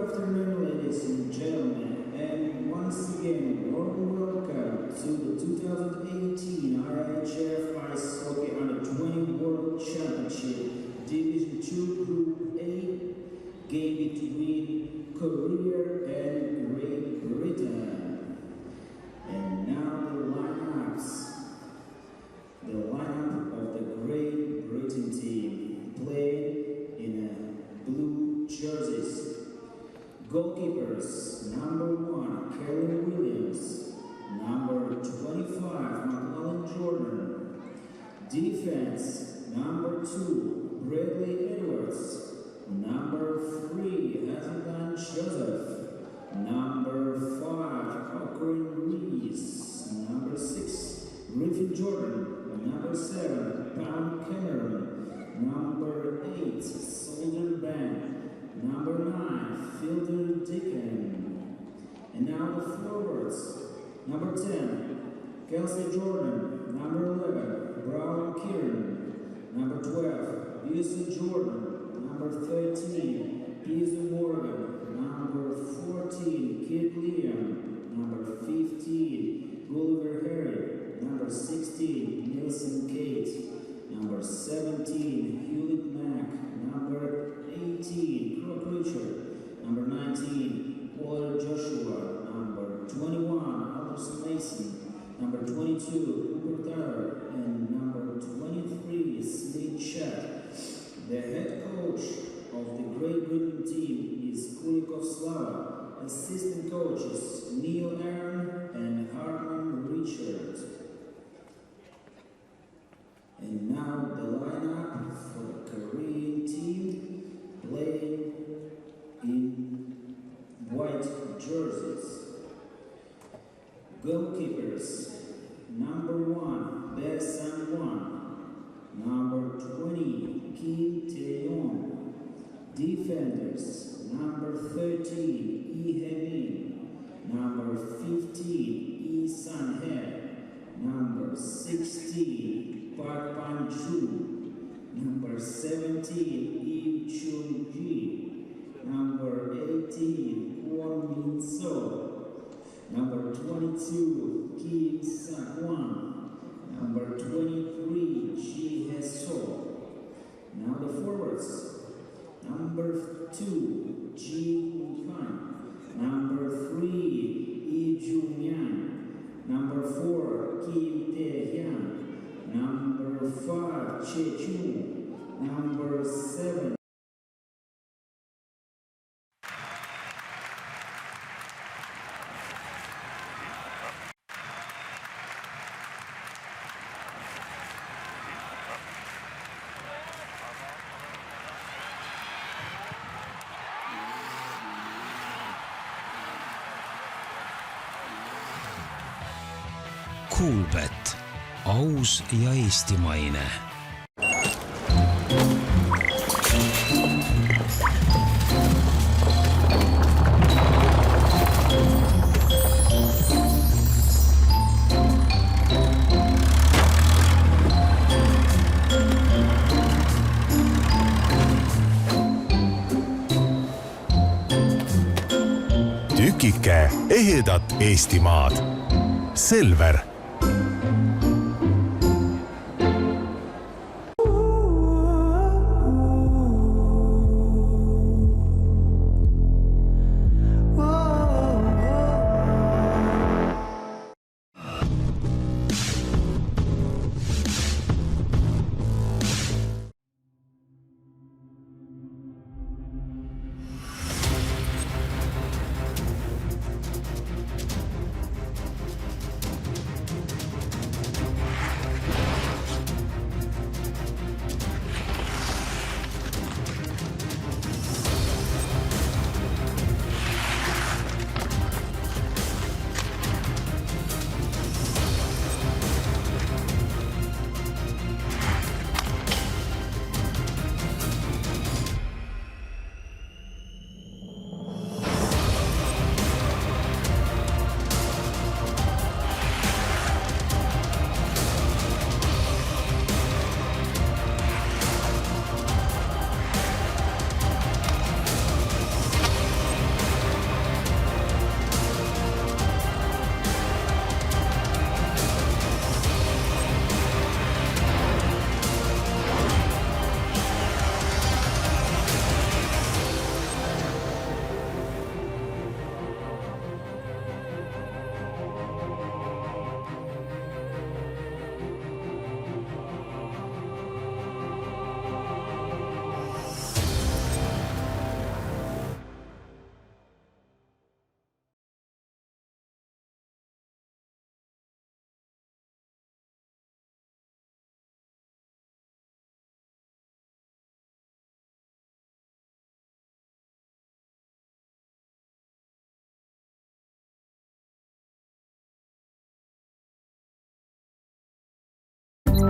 afternoon, ladies and gentlemen, and once again, warm welcome to the 2018 IIHF Ice Hockey Under-20 World Championship Division 2 Group A game between Korea and Great Britain. And now the lineups. The lineup of the Great Britain team playing in blue jerseys. Goalkeepers, number 1, Kellen Williams, number 25, McLaughlin Jordan. Defense, number 2, Bradley Edwards, number 3, Hazeldan Joseph, number 5, Cochran Rees, number 6, Griffin Jordan, number 7, Pam Cameron, number 8, Soldier Band, number 9, Fielder Dickon. And now the forwards. Number 10, Kelsey Jordan. Number 11, Brown Kieran. Number 12, Busey Jordan. Number 13, Peter Morgan. Number 14, Kid Liam. Number 15, Gulliver Harry. Number 16, Nelson Kate. Number 17, Hewlett Mack. Number 18, Crook Richard. Number 19, Waller Joshua. Number 21, Aldous Mason. Number 22, Hubert Tyler. And number 23, Smith Chet. The head coach of the Great Britain team is Kulikov Slava. Assistant coaches Neil Aaron and Hartman Richard. And now the lineup for the Korean team playing in white jerseys. Goalkeepers, number 1, Bae Sang-won, number 20, Kim Tae-yong. Defenders, number 13, Lee Hae-min, number 15, Lee San-hae, number 16, Park Pan-chu, number 17, Lee Chung-ji, number 18, Kwon Min-so, number 22, Kim Sang-won, number 23, Ji Hae-so. Now the forwards. Number 2, Ji Woo-kan. Number 3, Lee Jung-yan. Number 4, Kim Tae-hyun. Number 5, Che Chung. Number 7. Kuulbett, aus ja eestimaine. Tükike ehedat Eestimaad. Selver.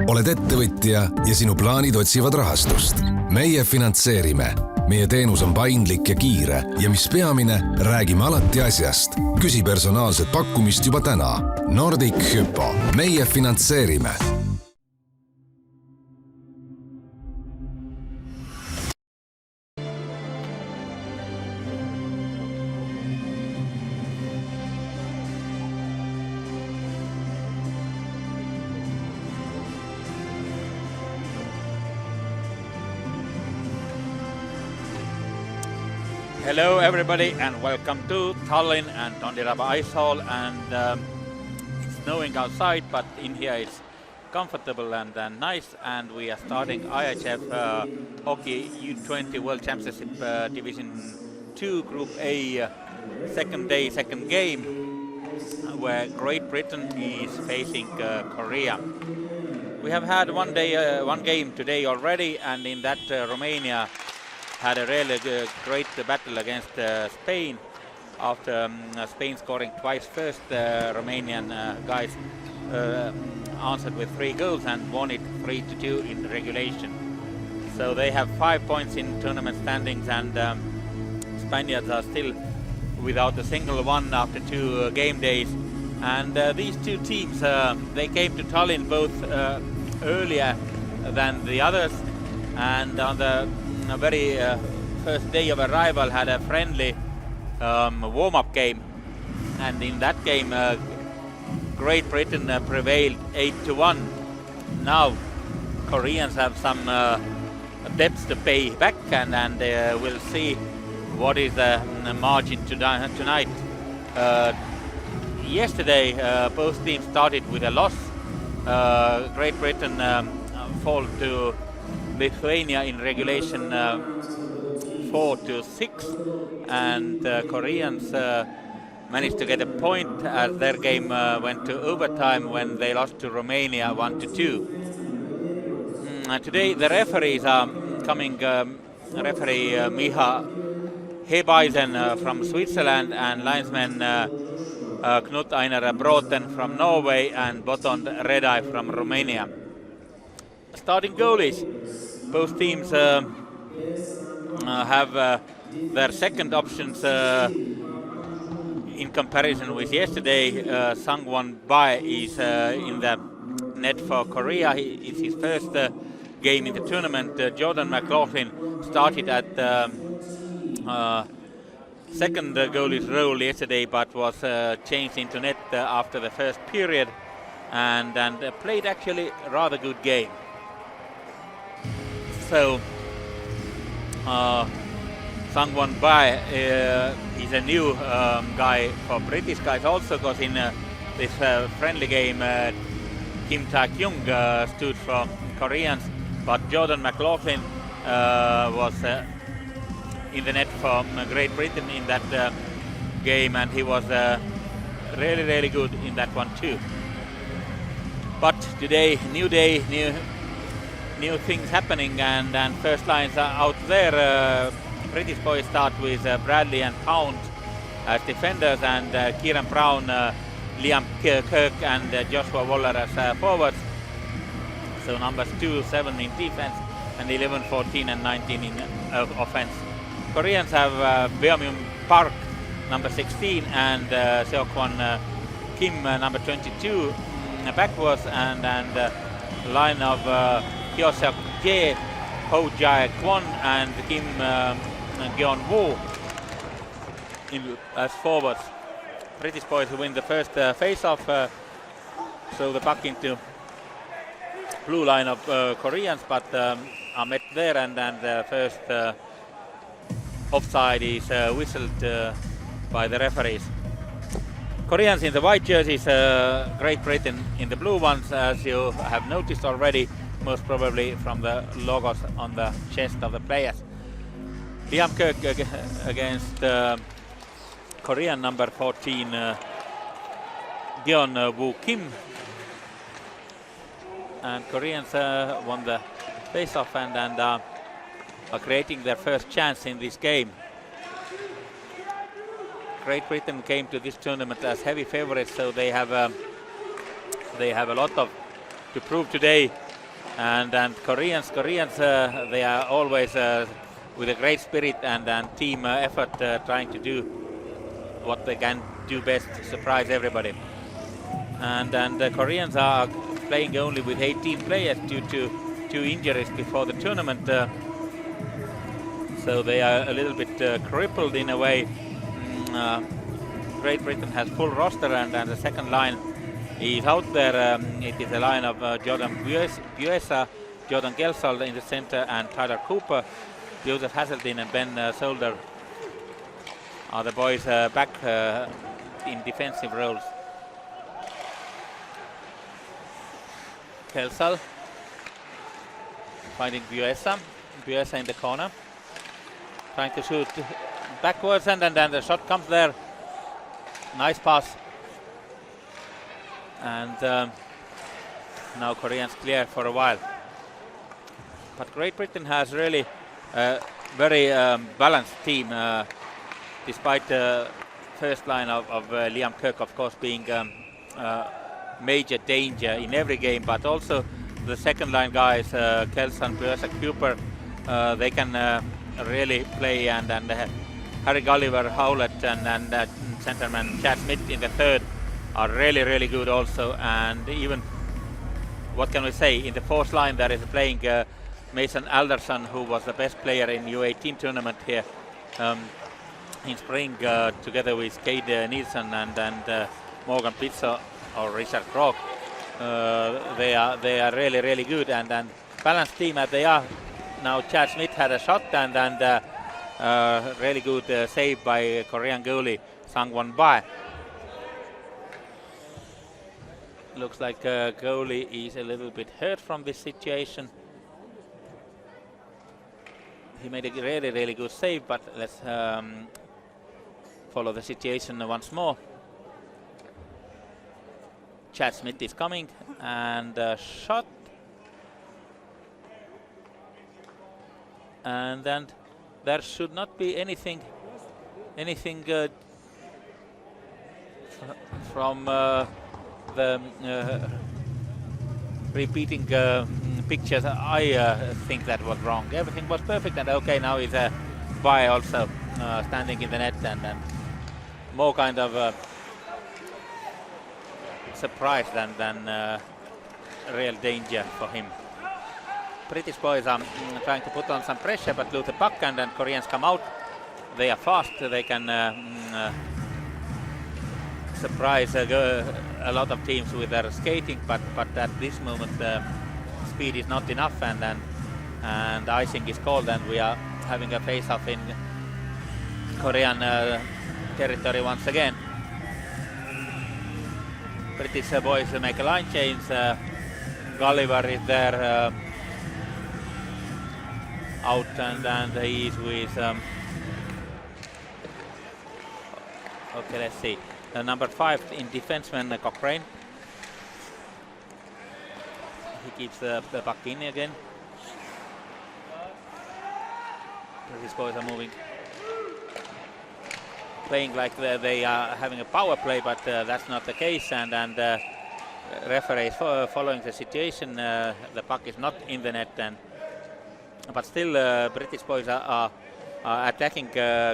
oled ettevõtja ja sinu plaanid otsivad rahastust. Meie finantseerime. Meie teenus on paindlik ja kiire ja mis peamine, räägime alati asjast. Küsi personaalset pakkumist juba täna. Nordic Hypo. Meie finantseerime. Hello everybody and welcome to Tallinn and Tondiraba Ice Hall, and it's snowing outside, but in here it's comfortable and nice, and we are starting IIHF Hockey U20 World Championship Division 2 Group A second day, second game, where Great Britain is facing Korea. We have had one game today already, and in that Romania had a really great battle against Spain. After Spain scoring twice first, the Romanian guys answered with 3 goals and won it 3-2 in regulation. So they have 5 points in tournament standings, and Spaniards are still without a single one after 2 game days. And these two teams, they came to Tallinn both earlier than the others, and on the very first day of arrival had a friendly warm-up game, and in that game Great Britain prevailed 8-1. Now Koreans have some debts to pay back, and we'll see what is the margin tonight. Yesterday both teams started with a loss. Great Britain fall to Lithuania in regulation 4-6, and Koreans managed to get a point as their game went to overtime when they lost to Romania 1-2. Today the referees are coming, referee Miha Hebeisen from Switzerland, and linesman Knut Einar Bråten from Norway, and Botond Redai from Romania. Starting goalies. Both teams have their second options in comparison with yesterday. Sangwon Bae is in the net for Korea. It's his first game in the tournament. Jordan McLaughlin started at second goalie's role yesterday, but was changed into net after the first period, and played actually a rather good game. So Sangwon Bae, he's a new guy for British guys also, because in this friendly game Kim Tak-young stood for Koreans, but Jordan McLaughlin was in the net for Great Britain in that game, and he was really good in that one too. But today, new day, new things happening, and first lines are out there. British boys start with Bradley and Pound as defenders, and Kieran Brown, Liam Kirk and Joshua Waller as forwards. So numbers 2, 7 in defense, and 11, 14 and 19 in offense. Koreans have Beomyung Park, number 16, and Seokwon Kim, number 22, backwards, and line of Hyoseok Jae, Ho Jae Kwon and Kim Gyeon Woo as forwards. British boys who win the first face-off, throw the puck into blue line of Koreans, but are met there, and the first offside is whistled by the referees. Koreans in the white jerseys, Great Britain in the blue ones, as you have noticed already, most probably from the logos on the chest of the players. Liam Kirk against Korean number 14, Gyeon Woo Kim. And Koreans won the face-off and are creating their first chance in this game. Great Britain came to this tournament as heavy favorites, so they have a lot to prove today. And Koreans, they are always with a great spirit and team effort, trying to do what they can do best, surprise everybody. And the Koreans are playing only with 18 players due to 2 injuries before the tournament. So they are a little bit crippled in a way. Great Britain has full roster, and the second line is out there. It is a line of Jordan Buesa, Jordan Gelsall in the center, and Tyler Cooper. Joseph Hazeldine and Ben Solder are the boys back in defensive roles. Gelsall finding Buesa in the corner, trying to shoot backwards, and then the shot comes there. Nice pass. And now Koreans clear for a while. But Great Britain has really a very balanced team, despite the first line of Liam Kirk, of course, being major danger in every game, but also the second line guys, Kelson, Buesa, Cooper, they can really play, and Harry Gulliver, Howlett, and centerman Chad Smith in the third are really good also. And even, what can we say, in the fourth line there is playing Mason Alderson, who was the best player in U18 tournament here in spring, together with Cade Nielsen and Morgan Pizzo or Richard Krog. They are really good, and balanced team as they are. Now Chad Smith had a shot, and really good save by Korean goalie Sang-won Bae. Looks like goalie is a little bit hurt from this situation. He made a really good save, but let's follow the situation once more. Chad Smith is coming, and shot. And then there should not be anything from the repeating pictures. I think that was wrong. Everything was perfect, and okay, now is Bae also standing in the net, and more kind of surprise than real danger for him. British boys are trying to put on some pressure, but lose the puck, and then Koreans come out. They are fast, they can surprise a lot of teams with their skating, but at this moment speed is not enough, and icing is called, and we are having a face-off in Korean territory once again. British boys make a line change. Gulliver is there out, and he is with okay, let's see, number 5 in defenseman Cochrane. He keeps the puck in again. These boys are moving, playing like they are having a power play, but that's not the case, and referee is following the situation. The puck is not in the net, but still British boys are attacking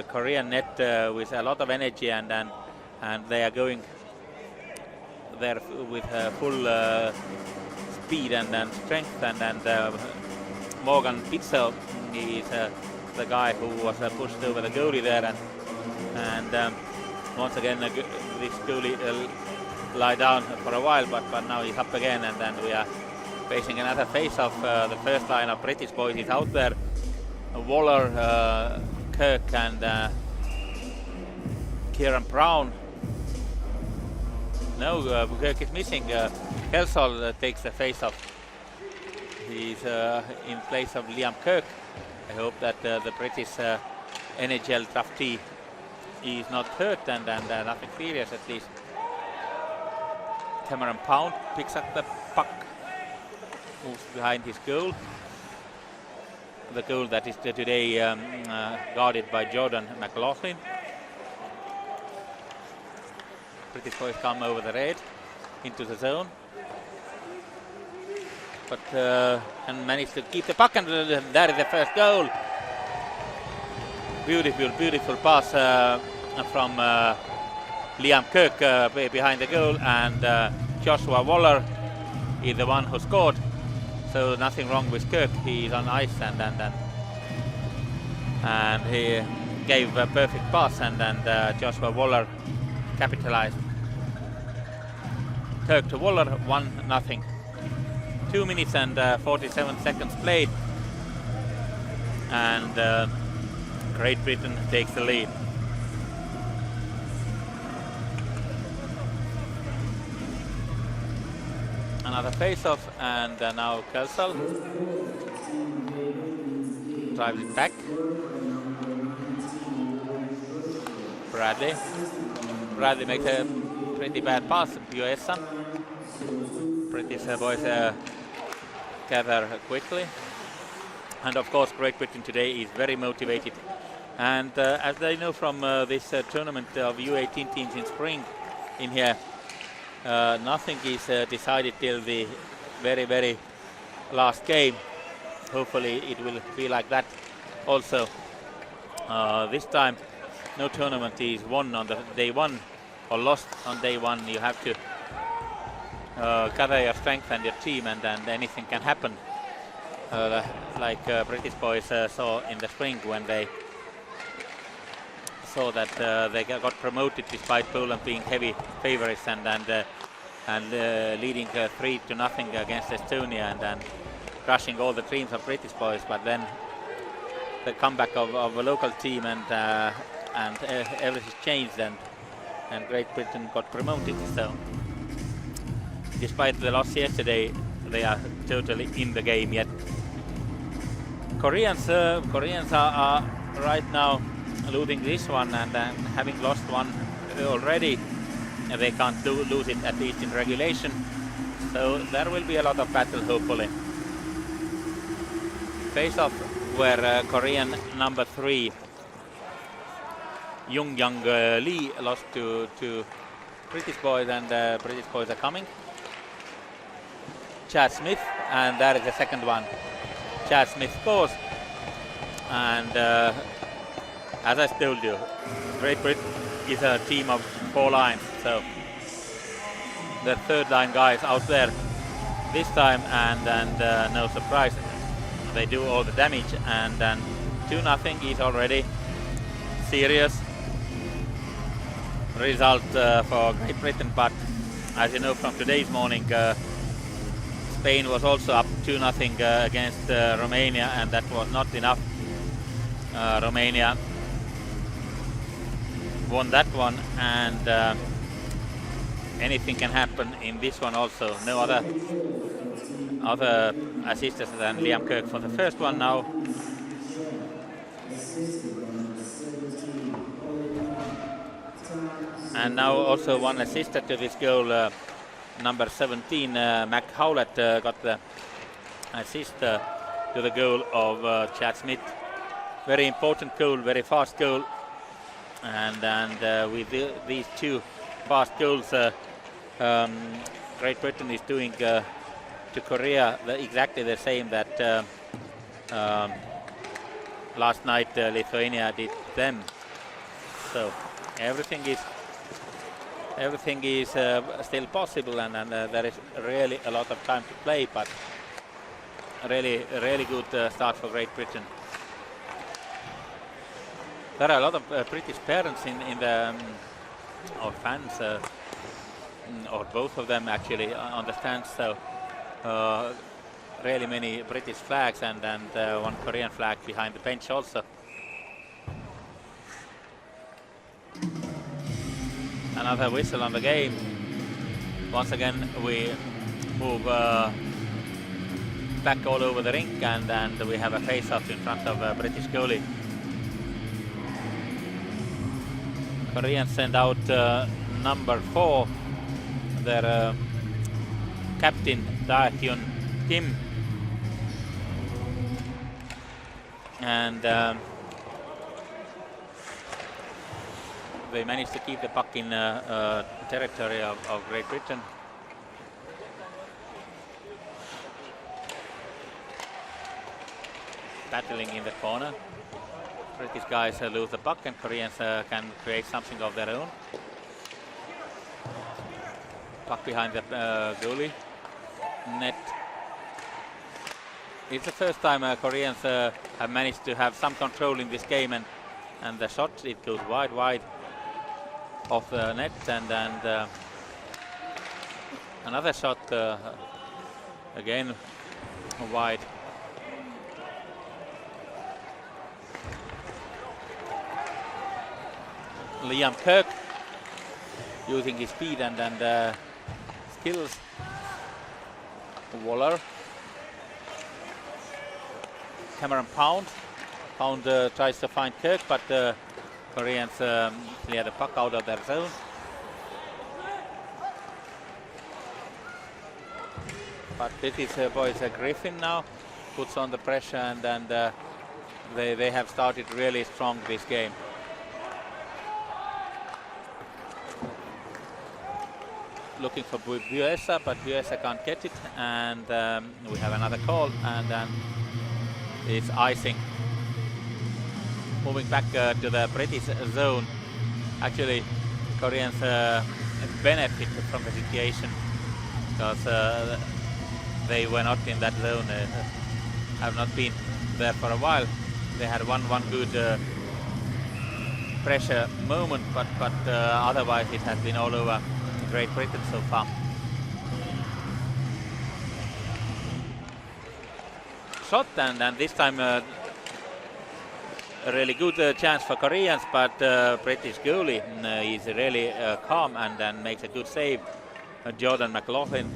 Korean net with a lot of energy, and they are going there with full speed and strength, and Morgan Pizzo is the guy who was pushed over the goalie there, and once again this goalie lie down for a while, but now he's up again, and then we are facing another face-off. The first line of British boys is out there. Waller, Kirk, and Kieran Brown. No, Kirk is missing. Gelsall takes the face-off. He's in place of Liam Kirk. I hope that the British NHL draftee is not hurt, and nothing serious at least. Cameron Pound picks up the puck, moves behind his goal. The goal that is today guarded by Jordan McLaughlin. British boys come over the red into the zone. but and managed to keep the puck, and that is the first goal. Beautiful pass from Liam Kirk behind the goal, and Joshua Waller is the one who scored. So nothing wrong with Kirk. He's on ice, and he gave a perfect pass, and Joshua Waller capitalized. Kirk to Waller, 1-0. 2 minutes and 47 seconds played, and Great Britain takes the lead. Another face-off, and now Kelsall drives it back. Bradley makes a pretty bad pass. Buesa. British boys gather quickly. And of course, Great Britain today is very motivated. And as they know from this tournament of U18 teams in spring in here, nothing is decided till the very last game. Hopefully it will be like that also this time. No tournament is won on the day one or lost on day one. You have to gather your strength and your team, and anything can happen. Like British boys saw in the spring when they saw that they got promoted despite Poland being heavy favorites and leading 3-0 against Estonia, and then crushing all the dreams of British boys. But then the comeback of a local team, and everything changed, and Great Britain got promoted. So despite the loss yesterday, they are totally in the game yet. Koreans are right now losing this one, and having lost one already, they can't lose it, at least in regulation. So there will be a lot of battle, hopefully. Face-off where Korean number 3 Jung Lee lost to British boys, and British boys are coming. Chad Smith, and that is the second one. Chad Smith scores, and as I told you, Great Britain is a team of 4 lines, so the third line guys out there this time, and no surprise, they do all the damage, and then 2-0 is already serious result for Great Britain. But as you know from today's morning, Spain was also up 2-0 against Romania, and that was not enough. Romania won that one, and anything can happen in this one also. No other assisters than Liam Kirk for the first one now. And now also one assistant to this goal, number 17, Mac Howlett, got the assist to the goal of Chad Smith. Very important goal, very fast goal, and with these 2 fast goals, Great Britain is doing to Korea exactly the same that last night Lithuania did them. So everything is still possible, and there is really a lot of time to play, but really good start for Great Britain. There are a lot of British parents in the or fans, or both of them actually, on the stands. So really many British flags, and one Korean flag behind the bench also. Another whistle on the game. Once again we move back all over the rink, and we have a face-off in front of British goalie. Koreans send out number 4, their captain Da-hyun Kim, and they managed to keep the puck in territory of Great Britain. battling in the corner. British guys lose the puck and Koreans can create something of their own. Puck behind the goalie net. It's the first time Koreans have managed to have some control in this game, and the shot, it goes wide off the net, and another shot again wide. Liam Kirk using his speed and skills. Waller. Cameron Pound. Pound tries to find Kirk, but Koreans clear the puck out of their zone. But British boys, Griffin now puts on the pressure, and they have started really strong this game. Looking for Buesa, but Buesa can't get it, and we have another call, and then it's icing. Moving back to the British zone. Actually, Koreans benefit from the situation because they were not in that zone, have not been there for a while. They had one good pressure moment, but otherwise it has been all over Great Britain so far. Shot, and this time a really good chance for Koreans, but British goalie is really calm and makes a good save. Jordan McLaughlin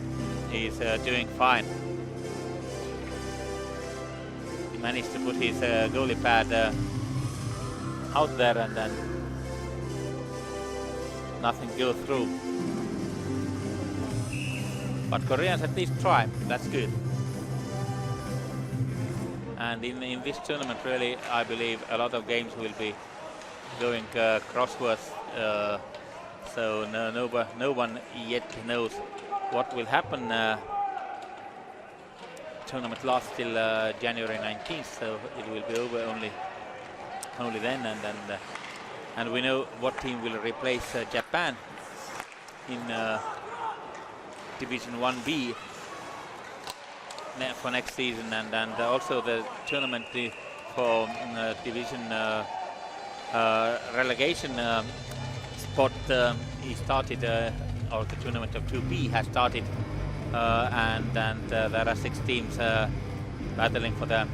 is doing fine. He managed to put his goalie pad out there, and then nothing goes through. But Koreans at least try, that's good. And in this tournament, really, I believe a lot of games will be going crosswards. So no one yet knows what will happen. Tournament lasts till January 19th, so it will be over only then. And we know what team will replace Japan in Division 1B for next season, and also the tournament for division relegation spot is started, or the tournament of 2B has started, and there are 6 teams battling for the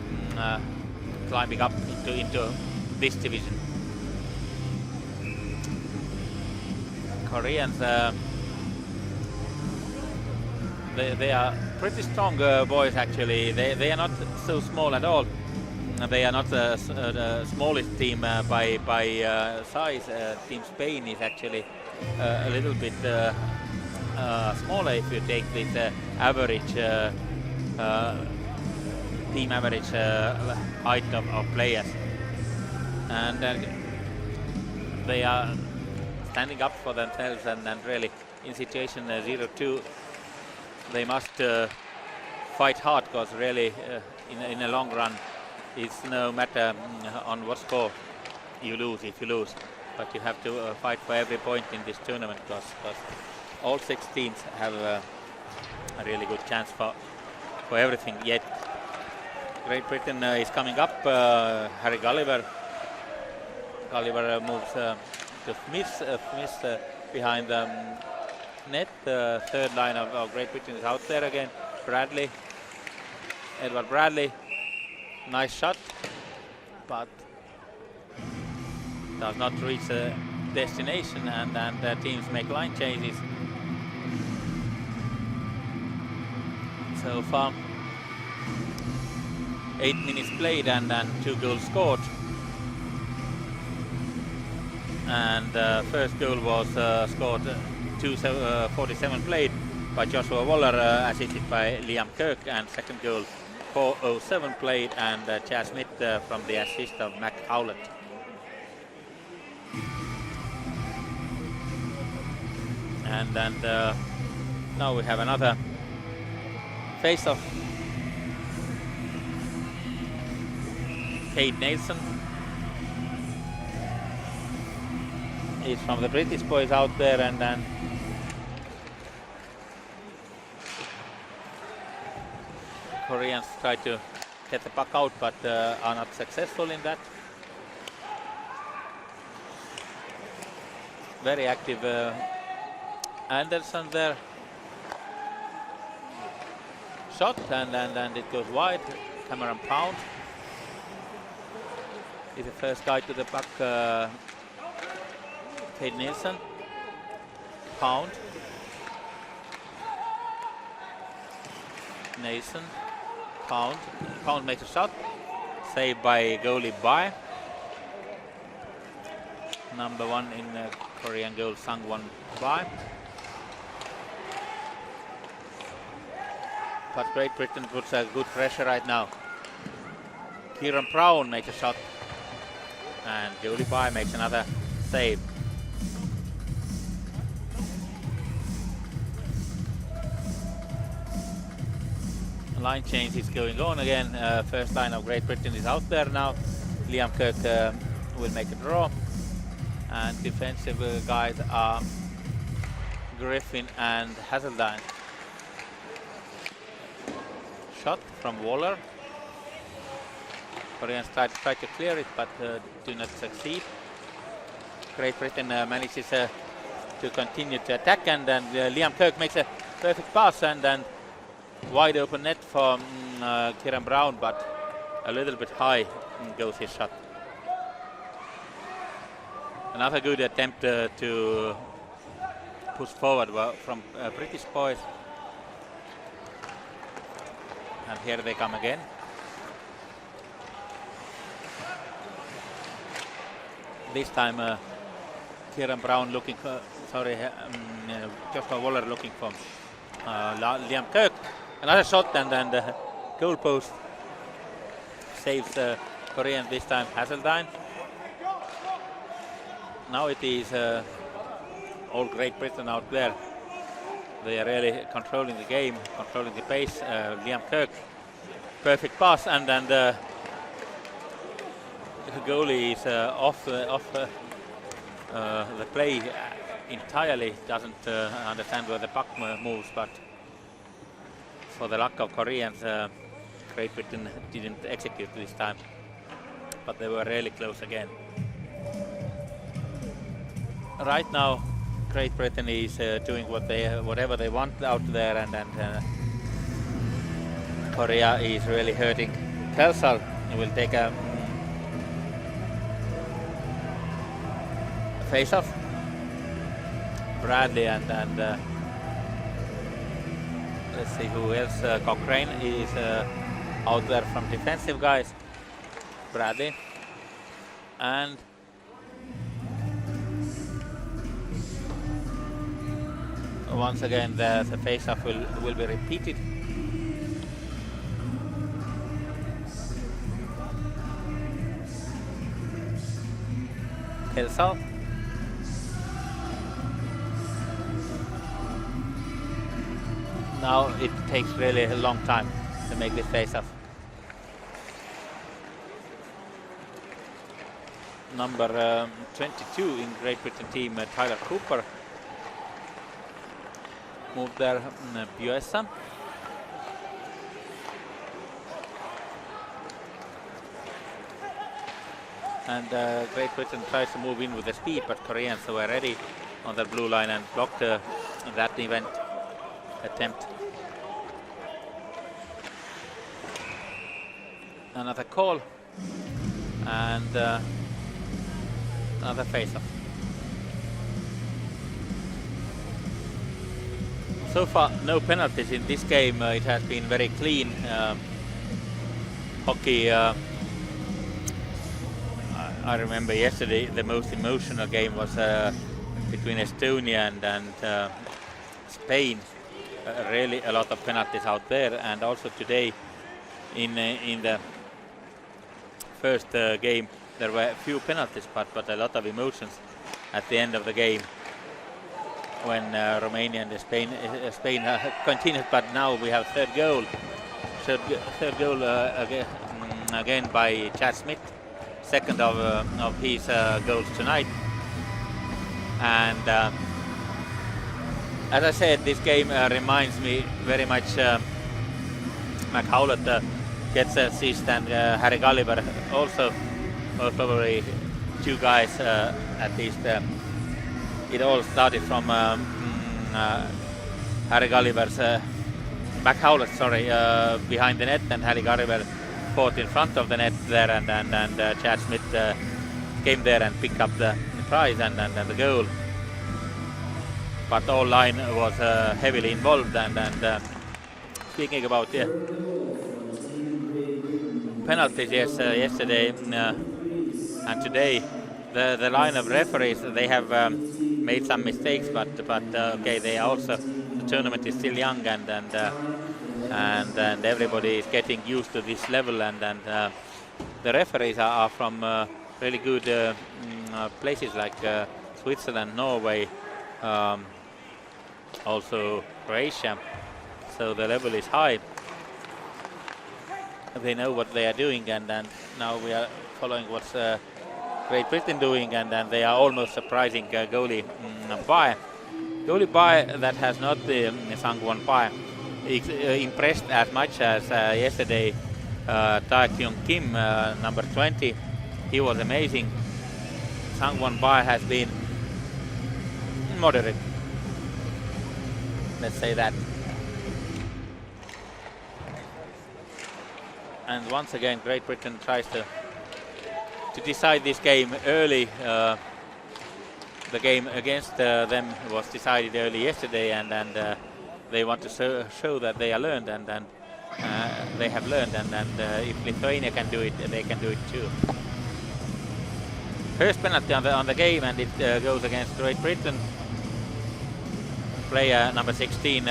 climbing up into this division. Koreans, they are pretty strong boys actually. They are not so small at all. They are not the smallest team by size. Team Spain is actually a little bit smaller if you take this average team average height of players. And they are standing up for themselves, and really in situation 0-2 they must fight hard, because really in a long run it's no matter on what score you lose if you lose, but you have to fight for every point in this tournament, because all 6 teams have a really good chance for everything yet. Great Britain is coming up. Harry Gulliver moves to Smith behind net. The third line of Great Britain is out there again. Bradley, Edward Bradley, nice shot, but does not reach the destination, and the teams make line changes. So far 8 minutes played and 2 goals scored. And first goal was scored 2:47 played by Joshua Waller, assisted by Liam Kirk, and second goal 4:07 played, and Chad Smith from the assist of Mac Howlett. And now we have another face-off. Kate Nelson is from the British boys out there, and then Koreans try to get the puck out, but are not successful in that. Very active Anderson there. Shot, and it goes wide. Cameron Pound is the first guy to the puck. Kate Nielsen. Pound. Nason. Pound. Pound makes a shot. Saved by goalie Bai. Number 1 in Korean goal, Sangwon Bai. But Great Britain puts a good pressure right now. Kieran Brown makes a shot. And goalie Bai makes another save. Line change is going on again. First line of Great Britain is out there now. Liam Kirk will make a draw. And defensive guys are Griffin and Hazeldine. Shot from Waller. Koreans try to clear it, but do not succeed. Great Britain manages to continue to attack, and then Liam Kirk makes a perfect pass, and then wide open net for Kieran Brown, but a little bit high goes his shot. Another good attempt to push forward from British boys. And here they come again. This time Kieran Brown looking for, Joshua Waller looking for Liam Kirk. Another shot, and then the goal post saves Korean this time, Hazeldine. Now it is all Great Britain out there. They are really controlling the game, controlling the pace. Liam Kirk, perfect pass, and then the goalie is off the play entirely. Doesn't understand where the puck moves, but for the luck of Koreans, Great Britain didn't execute this time, but they were really close again. Right now, Great Britain is doing whatever they want out there, and Korea is really hurting. Kelsall will take a face-off. Bradley and let's see who else. Cochrane is out there from defensive guys. Bradley and once again the face-off will be repeated. Kelsall. Now it takes really a long time to make this face-off. Number 22 in Great Britain team, Tyler Cooper, moved there. Buessa. And Great Britain tries to move in with the speed, but Koreans were ready on the blue line and blocked that event attempt. Another call and another face-off. So far, no penalties in this game. It has been very clean hockey. I remember yesterday the most emotional game was between Estonia and Spain. Really a lot of penalties out there, and also today in the first game there were a few penalties, but a lot of emotions at the end of the game when Romania and Spain continued. But now we have third goal again again by Chad Smith, second of his goals tonight. And as I said, this game reminds me very much McHowlett gets assist, and Harry Gulliver also, most probably two guys at least. It all started from Harry Gulliver's McHowlett, behind the net, and Harry Gulliver fought in front of the net there, and Chad Smith came there and picked up the prize and the goal. But all line was heavily involved, and speaking about penalties, yes, yesterday and today, the line of referees, they have made some mistakes, but okay, they are also, the tournament is still young, and everybody is getting used to this level, and the referees are from really good places like Switzerland, Norway, also Croatia, so the level is high. They know what they are doing, and now we are following what's Great Britain doing, and they are almost surprising goalie Pai. Goalie Pai that has not Sang-won Pai impressed as much as yesterday. Tae-Kyung Kim, number 20, he was amazing. Sang-won Pai has been moderate, let's say that. And once again, Great Britain tries to decide this game early. The game against them was decided early yesterday, and they want to show that they are learned, and they have learned, and if Lithuania can do it, they can do it too. First penalty on the game, and it goes against Great Britain. Player number 16,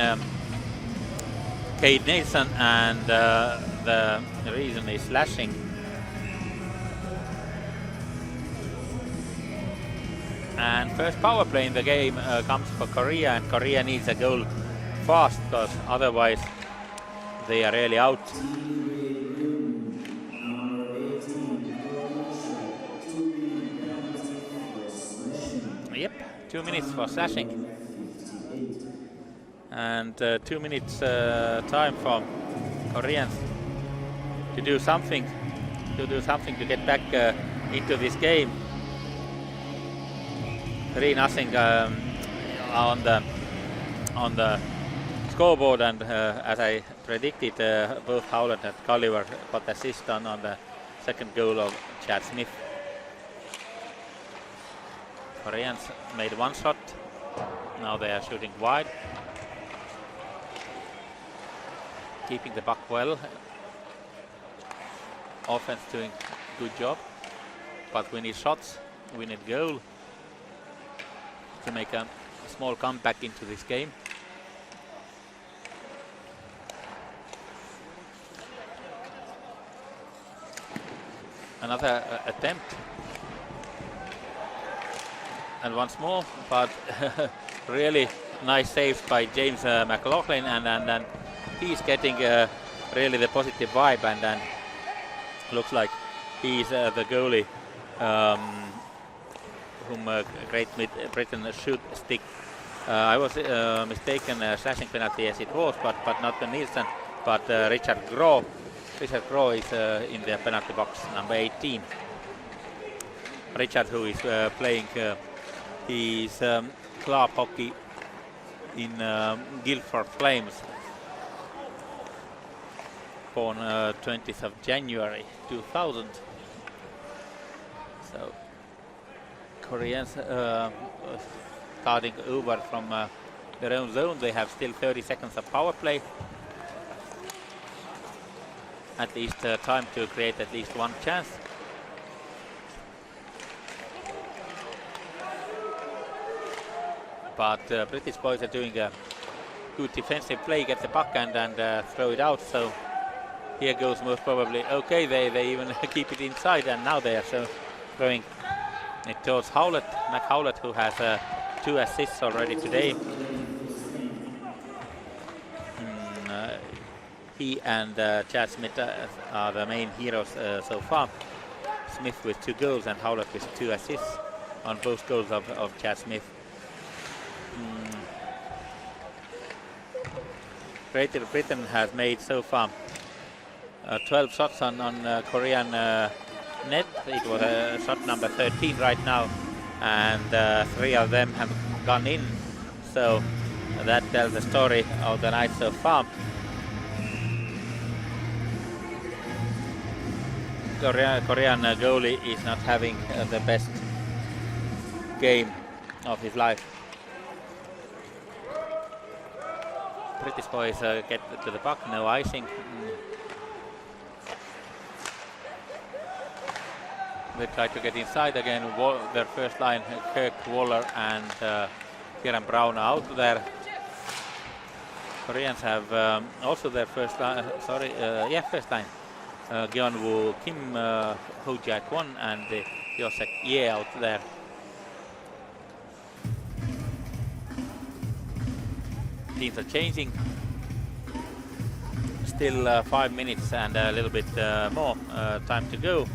Kate Nelson, and the reason is slashing. And first power play in the game comes for Korea, and Korea needs a goal fast, because otherwise they are really out. Yep, 2 minutes for slashing. And 2 minutes time for Koreans to do something, to get back into this game. 3-0 on the scoreboard, and as I predicted, both Howlett and Gulliver got assist on the second goal of Chad Smith. Koreans made one shot, now they are shooting wide, keeping the puck well. Offense doing good job, but we need shots, we need goal to make a small comeback into this game. Another attempt, and once more, but really nice save by James McLaughlin, and he's getting really the positive vibe, and looks like he's the goalie whom Great Britain should stick. I was mistaken, slashing penalty, yes it was, but not the Nielsen, but Richard Groh. Richard Groh is in the penalty box, number 18. Richard, who is playing his club hockey in Guildford Flames, born 20th of January 2000. So Koreans starting over from their own zone. They have still 30 seconds of power play. At least time to create at least one chance. But British boys are doing a good defensive play, get the puck and throw it out. So here goes most probably, okay, they even keep it inside, and now they are throwing it towards Howlett, McHowlett, who has 2 assists already today. he and Chad Smith are the main heroes so far. Smith with 2 goals and Howlett with 2 assists on both goals of Chad Smith. Great Britain has made so far 12 shots on Korean net. It was shot number 13 right now, and 3 of them have gone in. So that tells the story of the night so far. Korean goalie is not having the best game of his life. British boys get to the puck, no icing. They try to get inside again. Their first line, Kirk, Waller and Kieran Brown out there. Koreans have also their first line, first line. Gyeonwoo Kim, Ho Jae Kwon and Yosek Ye out there. Teams are changing. Still 5 minutes and a little bit more time to go.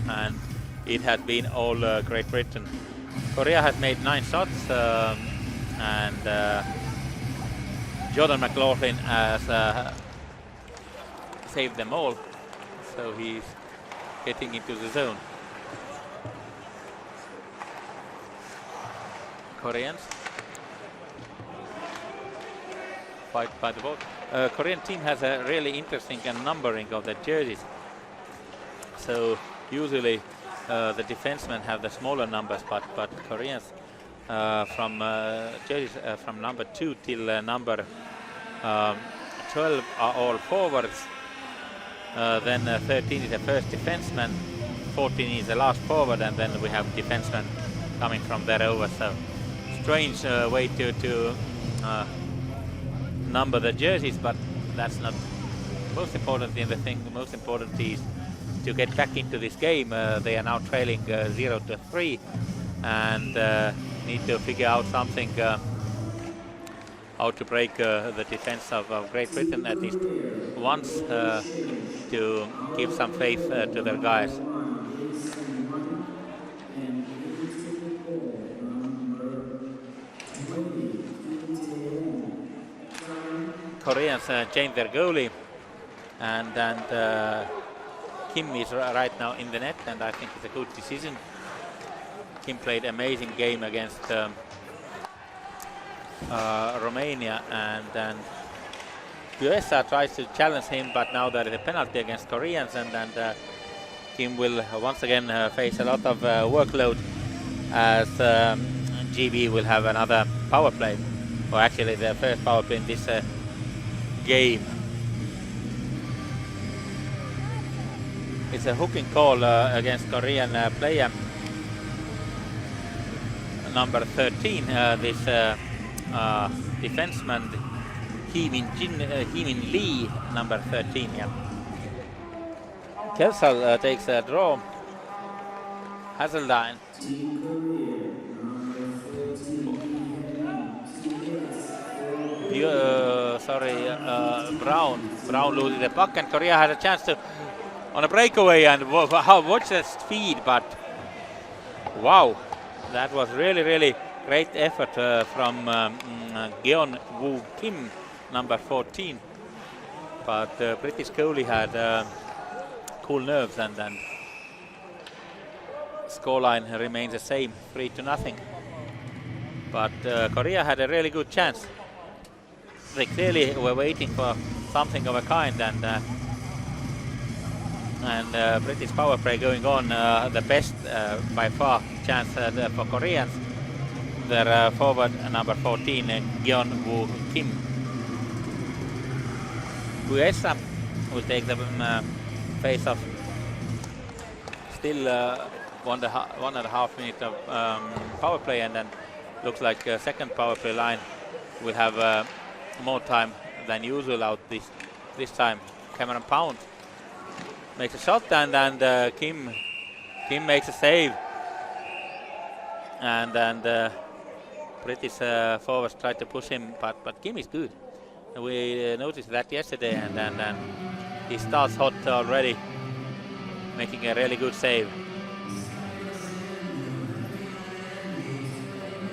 And it has been all Great Britain. Korea has made 9 shots and Jordan McLaughlin has saved them all, so he's getting into the zone. Koreans fight by the ball. Korean team has a really interesting numbering of the jerseys. So usually the defensemen have the smaller numbers, but Koreans from jerseys from number 2 till number 12 are all forwards. Then 13 is the first defenseman, 14 is the last forward, and then we have defensemen coming from there over. So strange way to number the jerseys, but that's not most important in the thing. The most important is to get back into this game. They are now trailing 0-3 and need to figure out something how to break the defense of Great Britain at least once to give some faith to their guys. Koreans changed their goalie, and Kim is right now in the net, and I think it's a good decision. Kim played amazing game against Romania, and then USA tries to challenge him, but now there is a penalty against Koreans, and Kim will once again face a lot of workload as GB will have another power play, or actually their first power play in this game. It's a hooking call against Korean player number 13, this defenseman Hee-min Lee, number 13. Yeah. Kelsall takes a draw. Hazeldine. Brown loses the puck, and Korea has a chance to on a breakaway, and watch the speed, but wow, that was really great effort from Gyeon-woo Kim, number 14. But British goalie had cool nerves, and scoreline remains the same, 3-0. But Korea had a really good chance. They clearly were waiting for something of a kind, and British power play going on, the best by far chance for Koreans. Their forward number 14, Gyeon-woo Kim. USA will take the face-off. Still 1.5 minutes of power play, and then looks like second power play line will have more time than usual out this time. Cameron Pound makes a shot, and Kim makes a save, and British forwards try to push him, but Kim is good. We noticed that yesterday, and he starts hot already, making a really good save.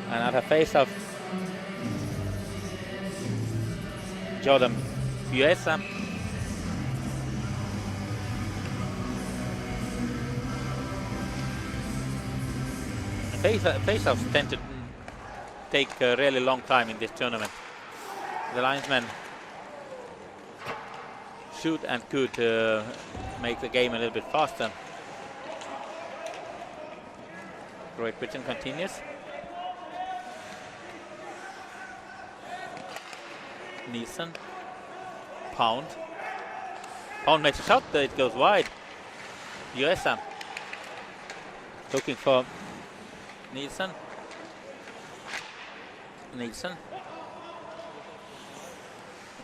Another face-off. Jordan Buesa. Face-offs tend to take a really long time in this tournament. The linesmen should and could make the game a little bit faster. Great Britain continues. Nielsen. Pound. Pound makes a shot, it goes wide. USA looking for Nielsen. Nielsen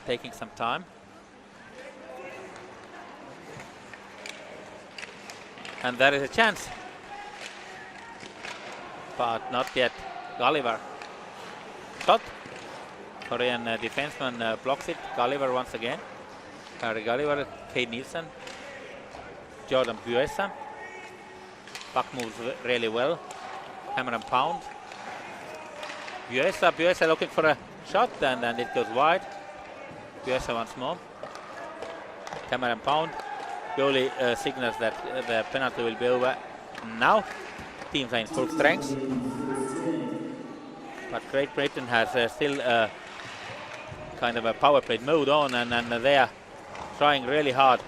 taking some time. And there is a chance. But not yet. Gulliver. Shot. Korean defenseman blocks it. Gulliver once again. Harry Gulliver, Kate Nielsen, Jordan Buesa. Puck moves really well. Cameron Pound. Buesa looking for a shot, and it goes wide. Buesa once more. Cameron Pound. Goalie signals that the penalty will be over now. Teams are in full strength. But Great Britain has still kind of a power play mode on, and they are trying really hard.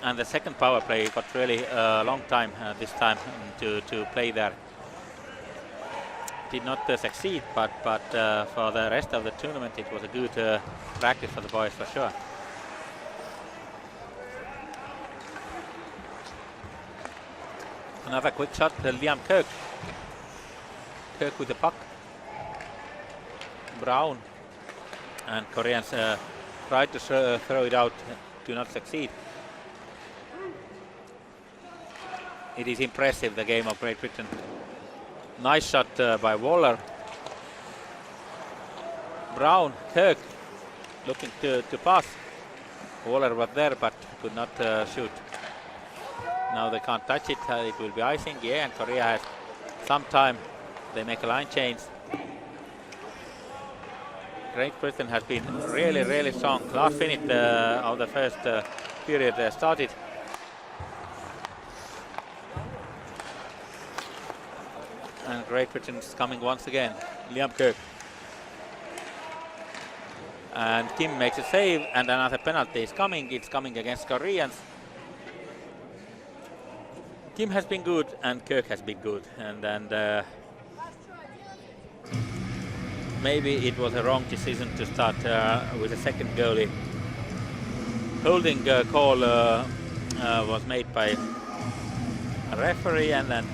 And the second power play got really a long time this time to play there. Did not succeed, but for the rest of the tournament it was a good practice for the boys for sure. Another quick shot, Liam Kirk. Kirk with the puck. Brown. And Koreans tried to throw it out, do not succeed. It is impressive, the game of Great Britain. Nice shot by Waller. Brown, Kirk looking to pass. Waller was there but could not shoot. Now they can't touch it, it will be icing. Yeah, and Korea has some time. They make a line change. Great Britain has been really strong. Last minute of the first period started. And Great Britain is coming once again. Liam Kirk. And Kim makes a save, and another penalty is coming. It's coming against Koreans. Kim has been good and Kirk has been good, and maybe it was a wrong decision to start with a second goalie. Holding call was made by a referee, and then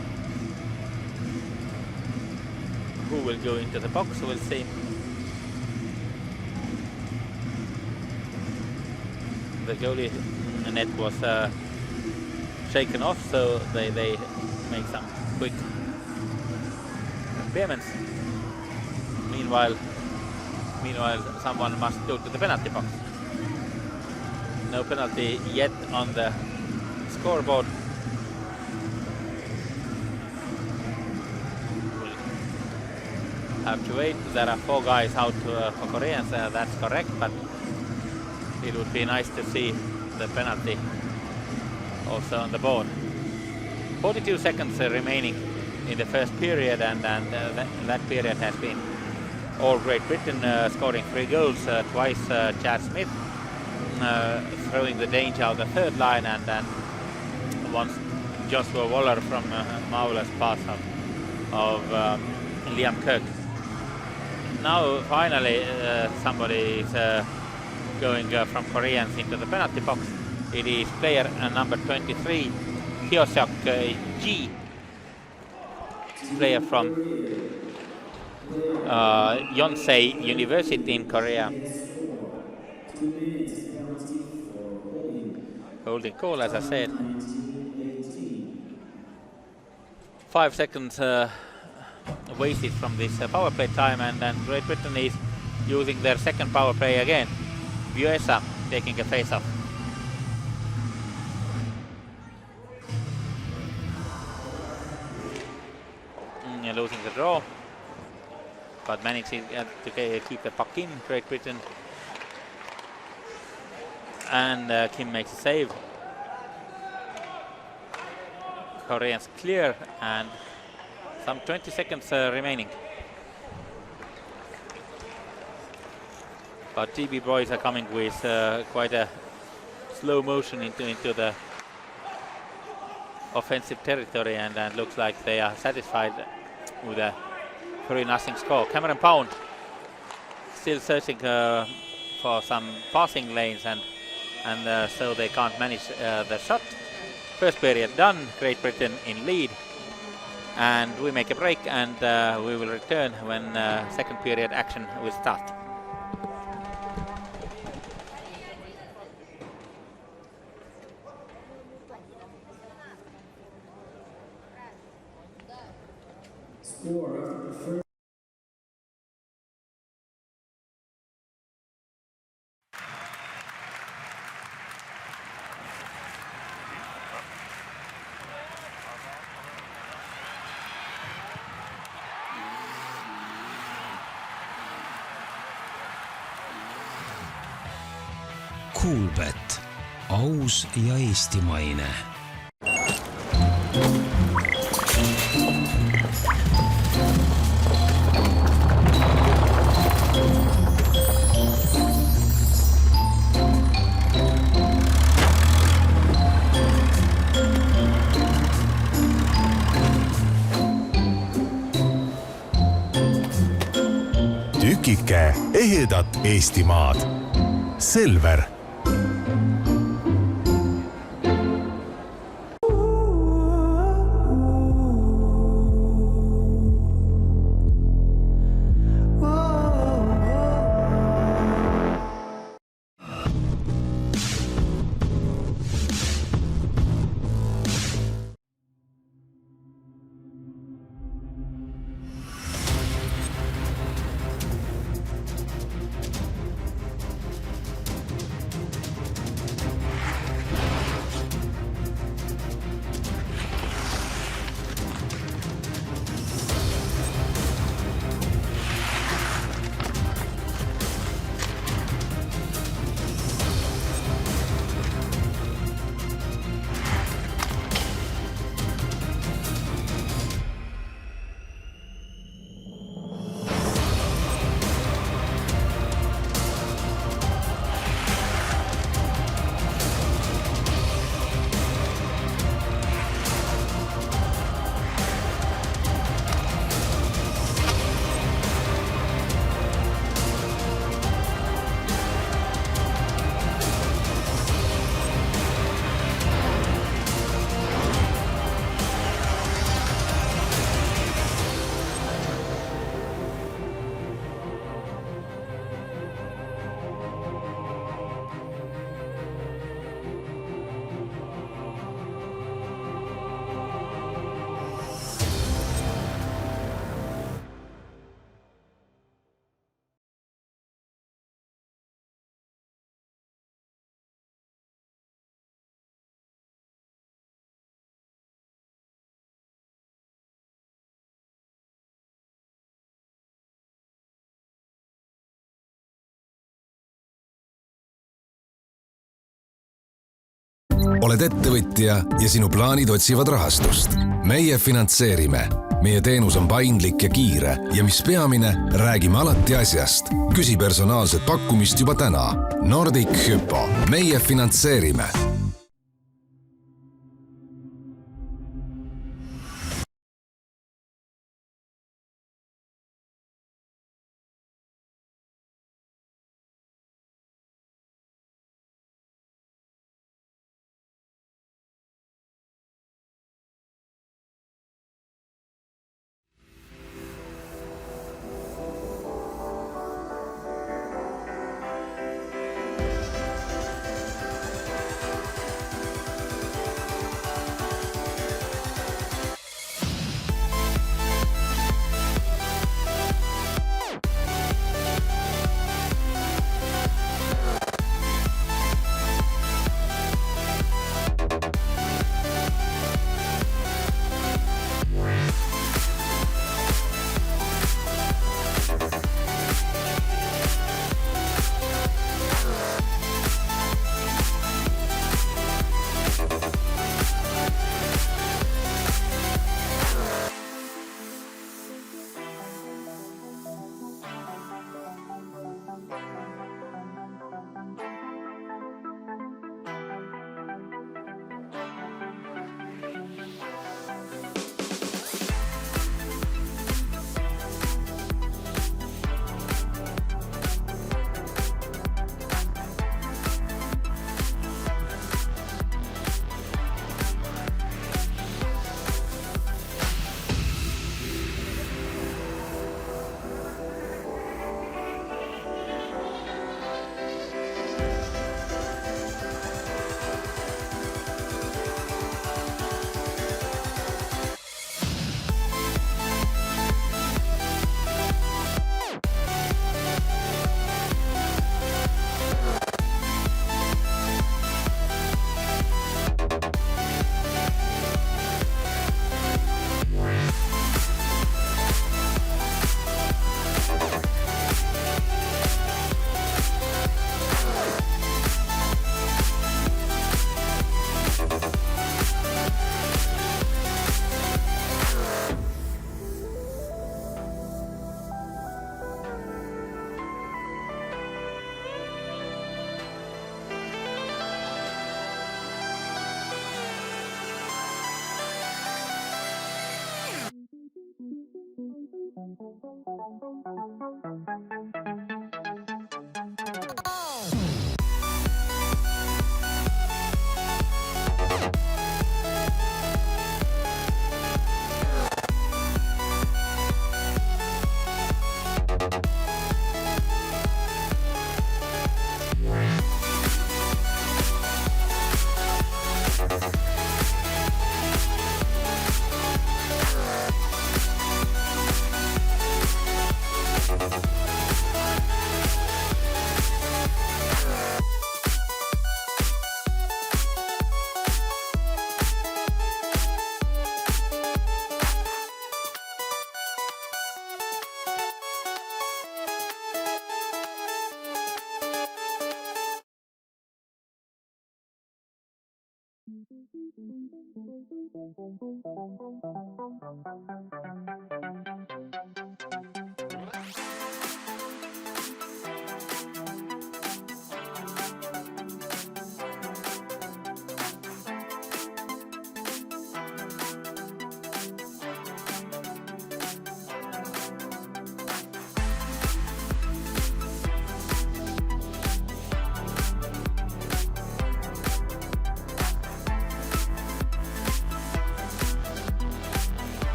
who will go into the box, we'll see. The goalie net was shaken off, so they make some quick payments. Meanwhile, someone must go to the penalty box. No penalty yet on the scoreboard. We'll have to wait. There are 4 guys out for Koreans, that's correct, but it would be nice to see the penalty also on the board. 42 seconds remaining in the first period, and that period has been all Great Britain, scoring 3 goals, twice Chad Smith throwing the danger out the third line, and then once Joshua Waller from marvelous pass of Liam Kirk. Now finally somebody is going from Koreans into the penalty box. It is player number 23, Hyoseok Ji, player from Yonsei University in Korea. Holding call, as I said. 5 seconds wasted from this power play time, and then Great Britain is using their second power play again. USA taking a face-off. Losing the draw, but managing to keep the puck in. Great Britain. And Kim makes a save. Koreans clear, and some 20 seconds remaining. But GB boys are coming with quite a slow motion into the offensive territory, and looks like they are satisfied with a 3-0 score. Cameron Pound still searching for some passing lanes, and so they can't manage the shot. First period done, Great Britain in lead, and we make a break, and we will return when second period action will start. Score after the first. Kuulbett, aus ja eestimaine. tükike ehedat Eestimaad. Selver. Oled ettevõtja ja sinu plaanid otsivad rahastust. Meie finantseerime. Meie teenus on paindlik ja kiire ja mis peamine, räägime alati asjast. Küsi personaalset pakkumist juba täna. Nordic Hypo. Meie finantseerime.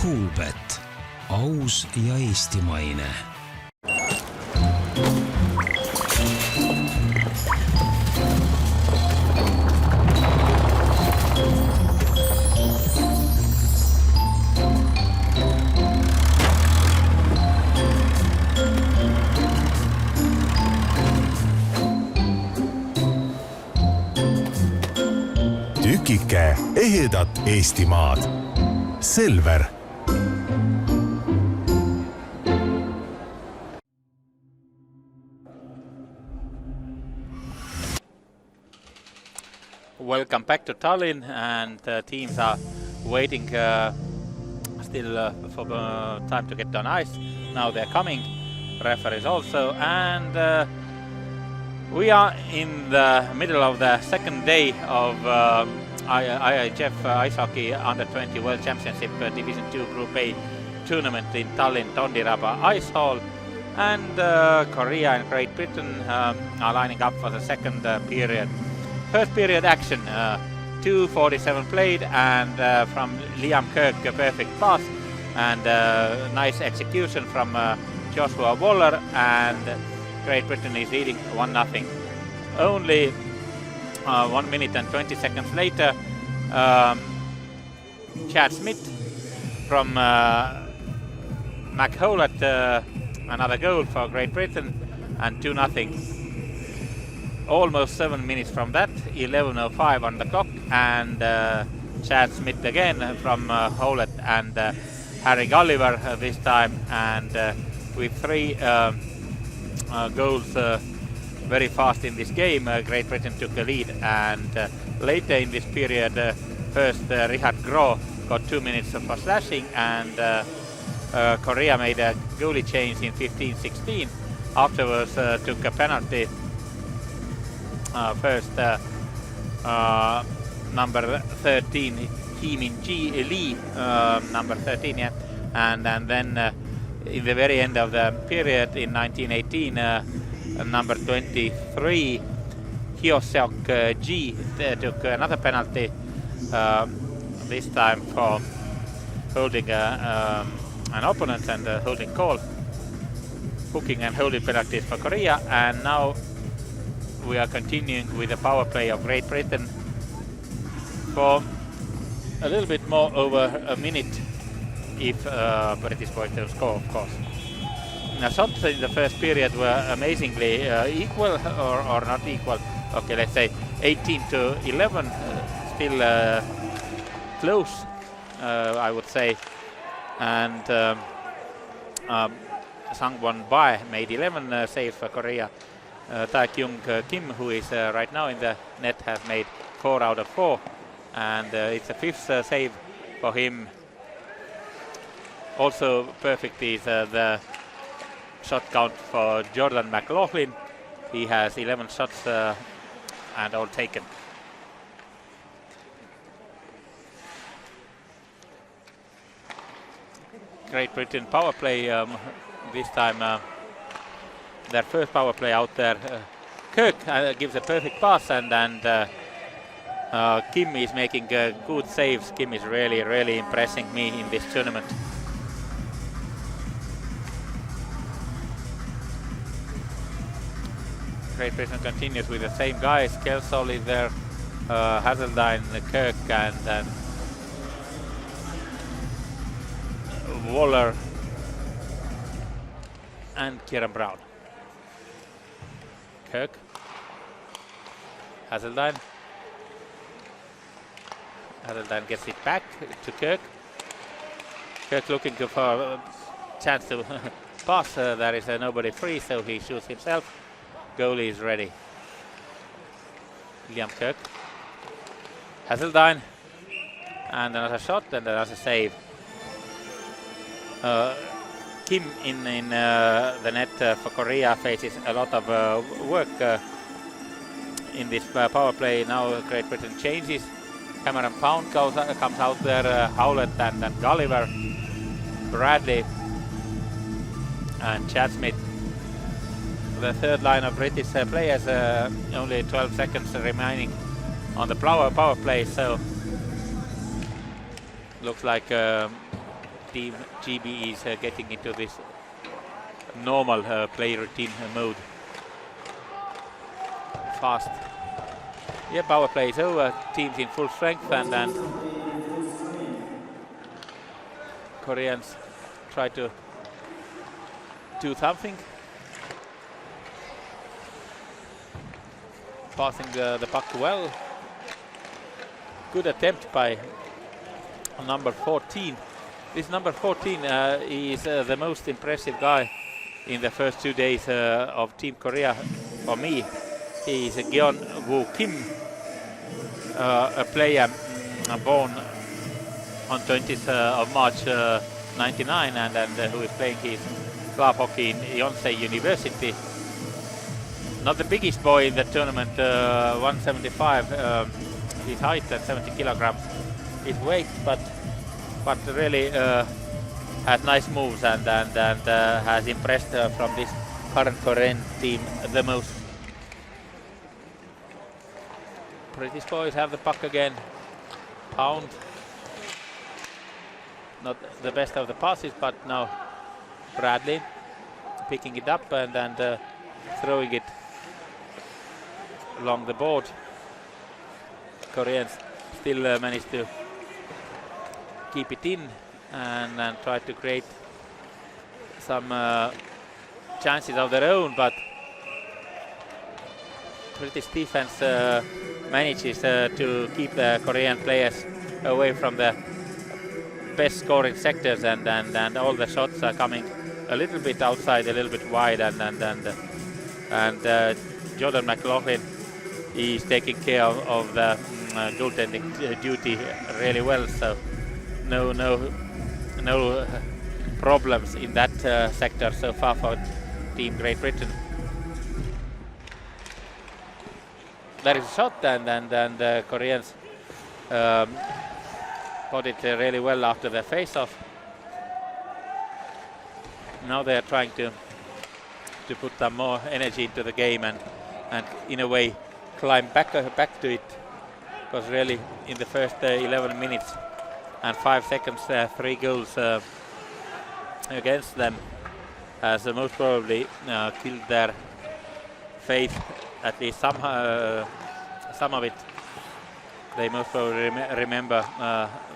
Coolbet, aus ja eestimaine. tükike ehedat Eestimaad. Selver. Welcome back to Tallinn, and teams are waiting still for time to get on ice. Now they're coming, referees also, and we are in the middle of the second day of IIHF Ice Hockey Under-20 World Championship Division 2 Group A tournament in Tallinn Tondiraba Ice Hall, and Korea and Great Britain are lining up for the second period. First period action, 2:47 played, and from Liam Kirk a perfect pass, and nice execution from Joshua Waller, and Great Britain is leading 1-0. Only 1 minute and 20 seconds later, Chad Smith from McHowlett, another goal for Great Britain, and 2-0. Almost 7 minutes from that, 11:05 on the clock, and Chad Smith again from Howlett, and Harry Gulliver this time, and with 3 goals very fast in this game, Great Britain took the lead, and later in this period, first Richard Gro got 2 minutes for slashing, and Korea made a goalie change in 15-16. Afterwards took a penalty. First number 13, Hee-min Lee, number 13, yeah, and then in the very end of the period in 1918, number 23, Hyo-seok Ji took another penalty, this time for holding an opponent and holding call, hooking and holding penalties for Korea, and now we are continuing with the power play of Great Britain for a little bit more over a minute, if British boys don't score, of course. Now, shots in the first period were amazingly equal, or not equal. Okay, let's say 18-11, still close, I would say. And Sang-won Bae made 11 saves for Korea. Tae-kyung Kim, who is right now in the net, has made 4 out of 4, and it's a 5th save for him. Also perfect is the shot count for Jordan McLaughlin. He has 11 shots and all taken. Great Britain power play this time. Their first power play out there. Kirk gives a perfect pass, and Kim is making good saves. Kim is really impressing me in this tournament. Great Britain continues with the same guys. Kelsall is there, Hazeldine, Kirk, and Waller, and Kieran Brown. Kirk, Hazeldine gets it back to Kirk. Kirk looking for a chance to pass. There is nobody free, so he shoots himself. Goalie is ready. Liam Kirk, Hazeldine, and another shot and another save. Kim in the net for Korea faces a lot of work in this power play. Now Great Britain changes. Cameron Pound comes out there, Howlett and Gulliver, Bradley and Chad Smith. The third line of British players, only 12 seconds remaining on the power play, so looks like team GB is getting into this normal play routine mode. Fast. Yeah, power play is over. Teams in full strength, and then Koreans try to do something. Passing the puck well. Good attempt by number 14. This number 14 is the most impressive guy in the first 2 days of Team Korea for me. He is Gyeon Woo Kim, a player born on 20th of March 99 and who is playing his club hockey in Yonsei University. Not the biggest boy in the tournament, 175 his height and 70 kilograms his weight, but really has nice moves and has impressed from this current Korean team the most. British boys have the puck again. Pound. Not the best of the passes, but now Bradley picking it up and throwing it along the board. Koreans still manage to keep it in and try to create some chances of their own, but British defense manages to keep the Korean players away from the best scoring sectors, and all the shots are coming a little bit outside, a little bit wide, and Jordan McLaughlin is taking care of the goaltending duty really well, so no problems in that sector so far for Team Great Britain. There is a shot, and the Koreans got it really well after the face-off. Now they are trying to put some more energy into the game and in a way climb back to it, because really in the first 11 minutes and 5 seconds 3 goals against them has most probably killed their faith, at least some of it. They most probably remember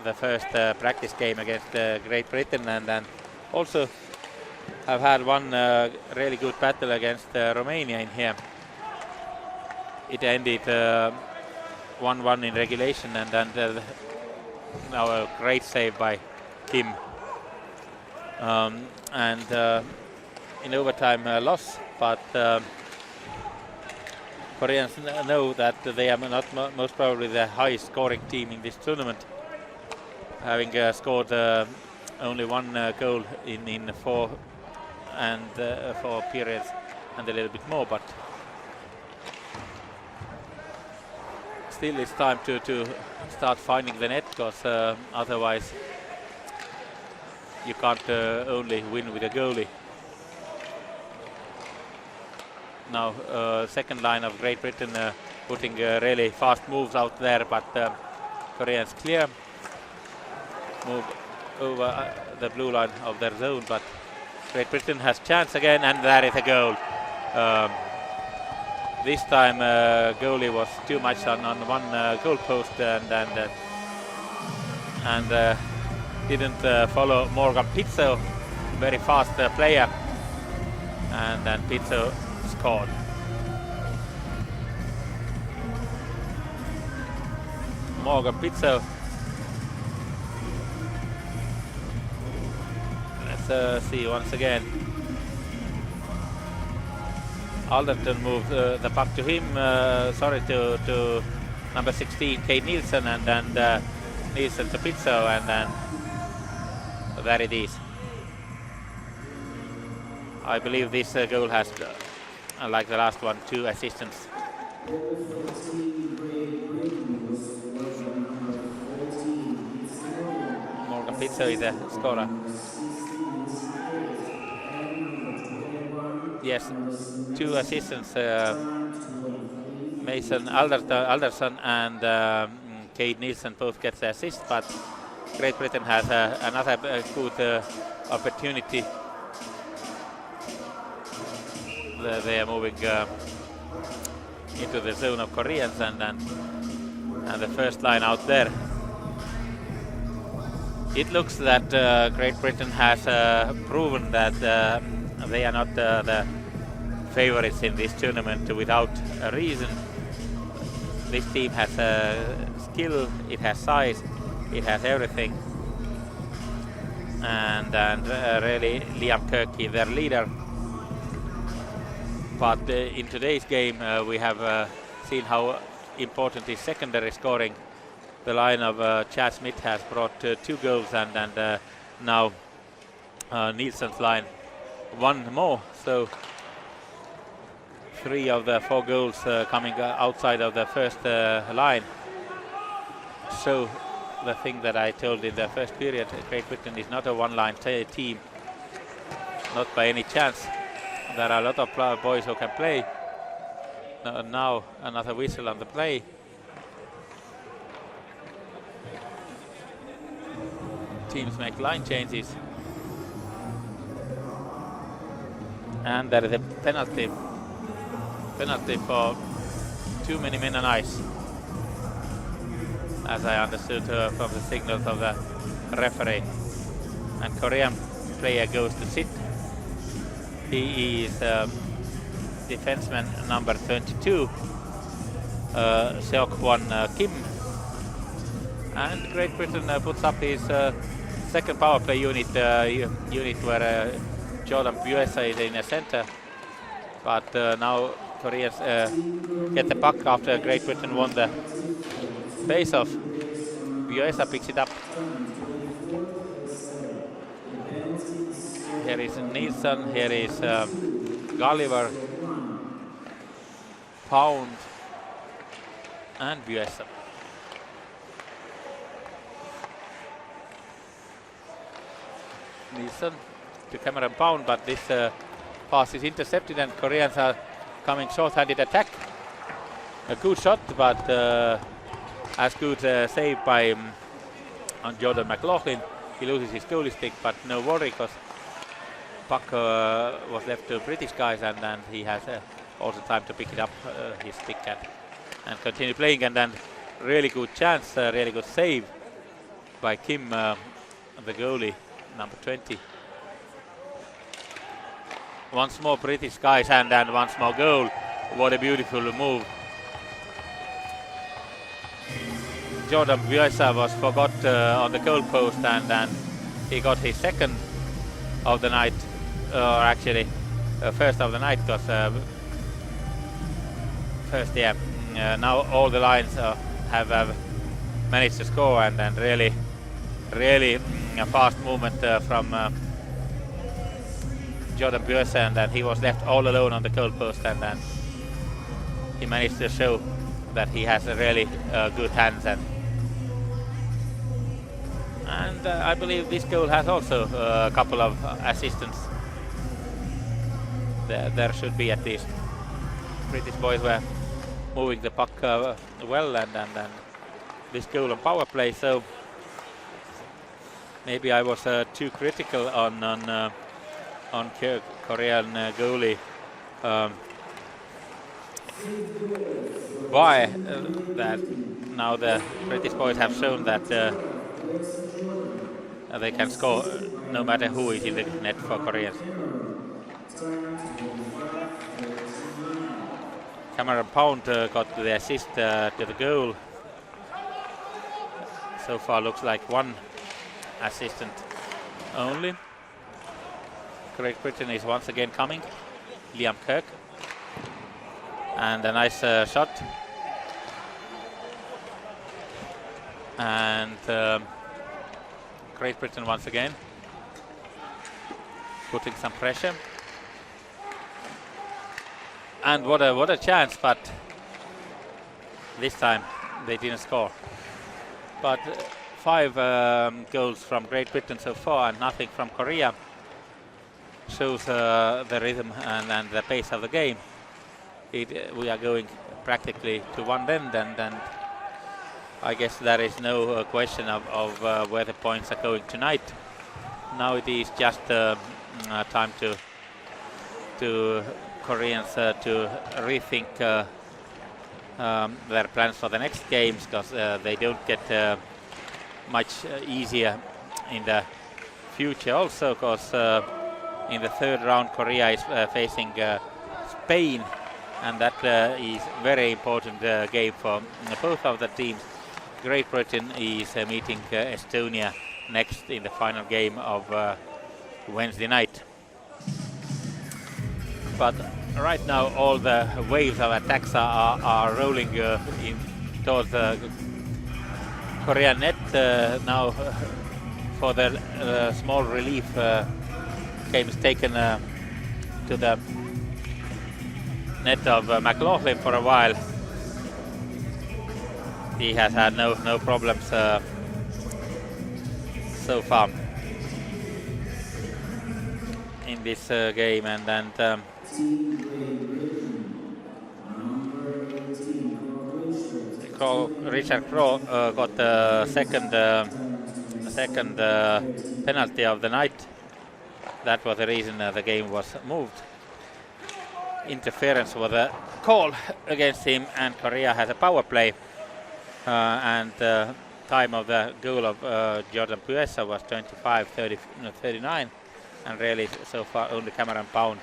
the first practice game against Great Britain, and also have had one really good battle against Romania in here. It ended 1-1 in regulation, and now a great save by Kim. In overtime loss, but Koreans know that they are not most probably the highest scoring team in this tournament, having scored only 1 goal in 4 periods and a little bit more, but still it's time to start finding the net, because otherwise you can't only win with a goalie. Now second line of Great Britain putting really fast moves out there, but Koreans clear, move over the blue line of their zone, but Great Britain has chance again, and there is a goal. This time goalie was too much on one goal post and didn't follow Morgan Pizzo, very fast player, and then Pizzo scored. Morgan Pizzo. Let's see once again. Alderton moved the puck to him, to number 16, Kate Nielsen, and then Nielsen to Pizzo, and then there it is. I believe this goal has, like the last one, 2 assistants. Morgan Pizzo is a scorer. Yes, 2 assistants, Mason Alderson and Kate Nielsen both get the assist, but Great Britain has another good opportunity. They are moving into the zone of Koreans, and the first line out there. It looks that Great Britain has proven that they are not the favorites in this tournament without a reason. This team has skill, it has size, it has everything, and really Liam Kirk is their leader. But in today's game we have seen how important is secondary scoring. The line of Chad Smith has brought 2 goals, and now Nielsen's line 1 more. So 3 of the 4 goals coming outside of the first line. So the thing that I told in the first period, Great Britain is not a one-line team, not by any chance. There are a lot of boys who can play. Now another whistle on the play. Teams make line changes. And there is a penalty. Penalty for too many men on ice, as I understood from the signals of the referee. And Korean player goes to sit. He is defenseman number 22, Seok-won Kim. And Great Britain puts up his second power play unit, where Jordan Buesa is in the center. But now Koreans get the puck after Great Britain won the face-off. Buesa picks it up. Here is Nielsen, here is Gulliver, Pound, and Buesa. Nielsen to Cameron Pound, but this pass is intercepted, and Koreans are coming short-handed attack. A good shot, but as good save by on Jordan McLaughlin. He loses his goalie stick, but no worry, because puck was left to British guys, and he has also time to pick it up, his stick, and continue playing. And then really good chance, really good save by Kim, the goalie, number 20. Once more British guys, and once more goal. What a beautiful move. Jordan Buesa was forgot on the goal post, and he got his second of the night, or actually first of the night, because first, yeah. Now all the lines have managed to score, and really a fast movement from Jordan Buesa, and he was left all alone on the goal post, and he managed to show that he has a really good hands, and I believe this goal has also a couple of assistants. There should be at least. British boys were moving the puck well, and this goal on power play. So maybe I was too critical on Korean goalie. Why that now the British boys have shown that they can score no matter who is in the net for Koreans. Cameron Pound got the assist to the goal. So far looks like one assistant only. Great Britain is once again coming. Liam Kirk. And a nice shot. And Great Britain once again putting some pressure. And what a chance, but this time they didn't score. But 5 goals from Great Britain so far, and nothing from Korea. Shows the rhythm and the pace of the game. We are going practically to one end, and I guess there is no question of where the points are going tonight. Now it is just time to Koreans to rethink their plans for the next games, because they don't get much easier in the future also, because in the third round Korea is facing Spain, and that is very important game for both of the teams. Great Britain is meeting Estonia next in the final game of Wednesday night. But right now all the waves of attacks are rolling towards the Korean net. Now for the small relief game is taken to the net of McLaughlin for a while. He has had no problems so far in this game, and Richard Crow got the second penalty of the night. That was the reason the game was moved. Interference was a call against him, and Korea has a power play. And time of the goal of Jordan Puesa was 25:39, and really so far only Cameron Pound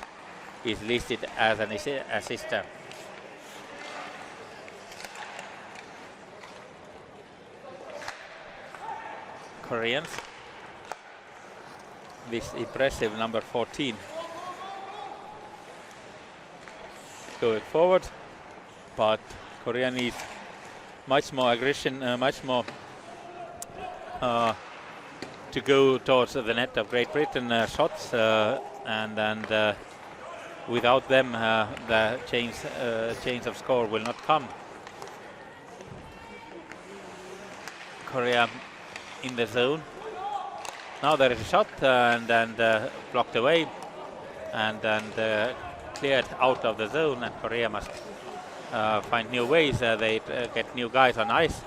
is listed as an assister. Koreans, this impressive number 14, going forward, but Korea needs much more aggression, much more to go towards the net of Great Britain shots, and without them the change of score will not come. Korea in the zone. Now there is a shot and blocked away and cleared out of the zone, and Korea must find new ways. They get new guys on ice.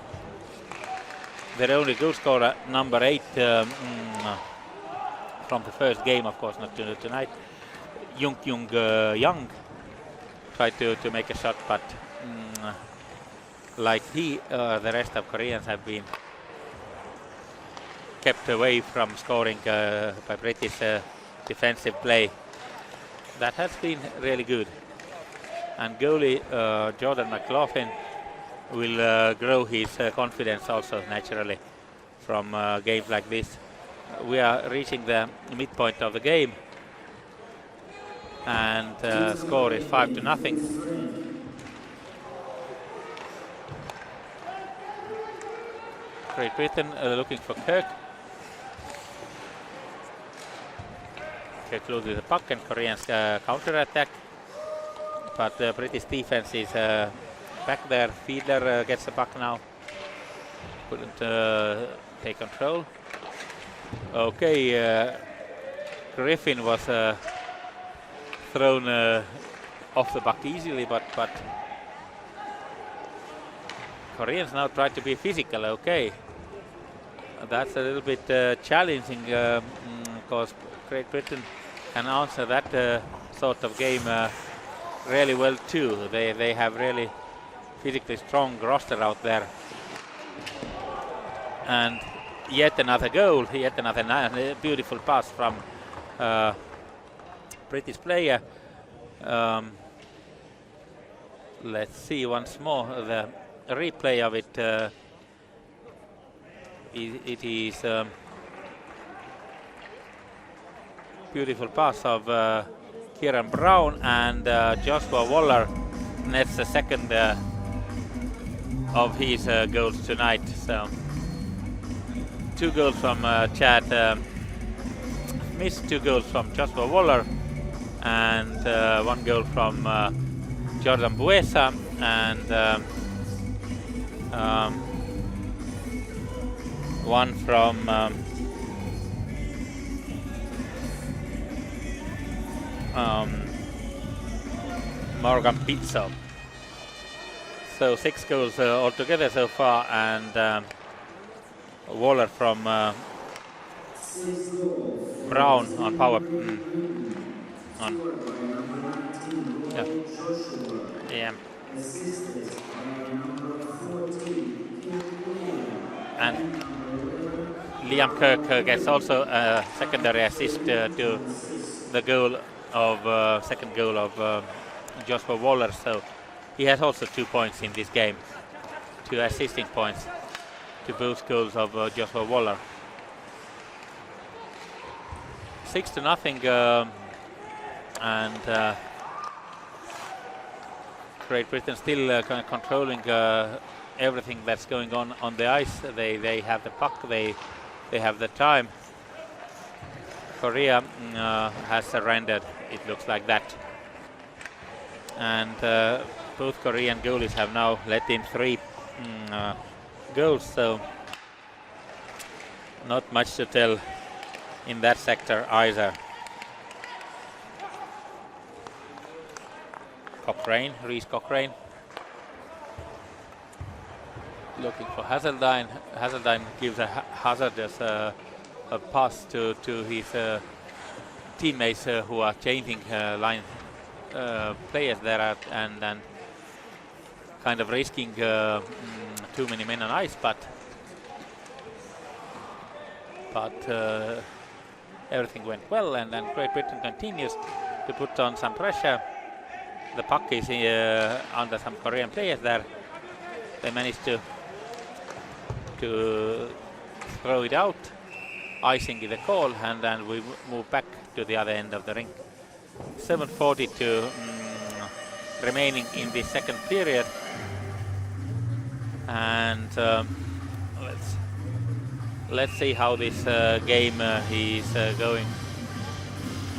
Their only goal scorer, number 8, from the first game, of course, not tonight, Young tried to make a shot, but like the rest of Koreans have been kept away from scoring by British defensive play. That has been really good. And goalie Jordan McLaughlin will grow his confidence also naturally from games like this. We are reaching the midpoint of the game, and score is 5-0. Great Britain looking for Kirk. Kirk loses the puck, and Koreans counter-attack. But the British defense is back there. Fiedler gets the puck now. Couldn't take control. Okay, Griffin was thrown off the puck easily, but Koreans now try to be physical. Okay, that's a little bit challenging, because Great Britain can answer that sort of game really well too. They have really physically strong roster out there. And yet another goal, yet another beautiful pass from British player. Let's see once more the replay of it. It is beautiful pass of Kieran Brown, and Joshua Waller nets the second of his goals tonight. So 2 goals from Chad Smith, 2 goals from Joshua Waller, and 1 goal from Jordan Buesa, and 1 from Morgan Pizzo. So 6 goals altogether so far, and Waller from Brown on power. On. Yeah. Yeah. And Liam Kirk gets also a secondary assist to the goal of second goal of Joshua Waller. So he has also 2 points in this game, 2 assisting points to both goals of Joshua Waller. 6-0, and Great Britain still controlling everything that's going on the ice. They have the puck, they have the time. Korea has surrendered, it looks like that. And both Korean goalies have now let in 3 goals, so not much to tell in that sector either. Reece Cochrane looking for Hazeldine. Hazeldine gives a hazardous a pass to his teammates who are changing line players there, and kind of risking too many men on ice, but everything went well, and then Great Britain continues to put on some pressure. The puck is under some Korean players there. They managed to throw it out. Icing is the call, and then we move back to the other end of the rink. 7:42 remaining in the second period, and let's see how this game is going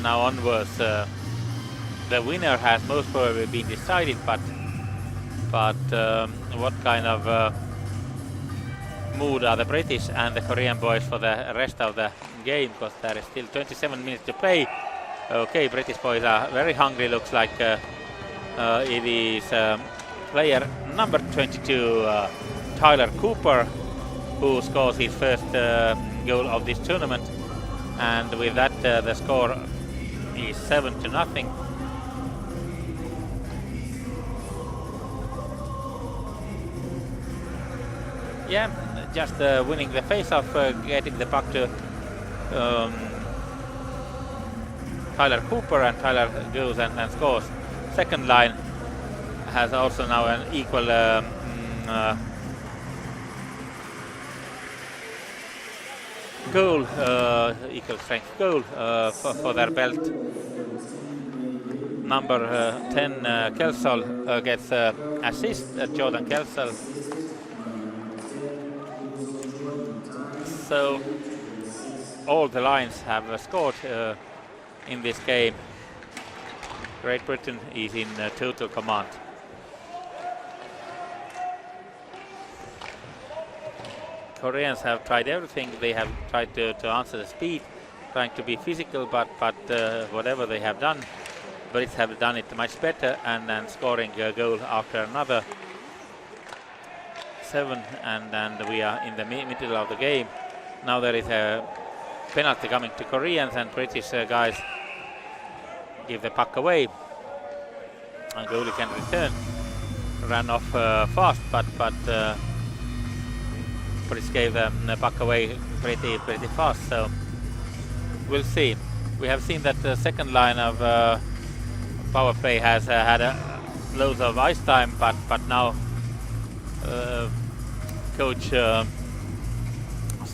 now onwards. The winner has most probably been decided, but what kind of mood are the British and the Korean boys for the rest of the game, because there is still 27 minutes to play. Okay, British boys are very hungry. Looks like it is player number 22, Tyler Cooper, who scores his first goal of this tournament, and with that the score is 7-0. Yeah, just winning the face-off, getting the puck to Tyler Cooper, and Tyler goes and scores. Second line has also now an equal goal, equal strength goal for their belt. Number 10 Kelsall gets assist, Jordan Kelsall. So all the lines have scored in this game. Great Britain is in total command. Koreans have tried everything. They have tried to answer the speed, trying to be physical, but whatever they have done, Brits have done it much better, and scoring a goal after another. 7, and we are in the middle of the game. Now there is a penalty coming to Koreans, and British guys give the puck away, and goalie can return. Ran off fast, but British gave the puck away pretty fast. So we'll see. We have seen that the second line of power play has had loads of ice time, but now coach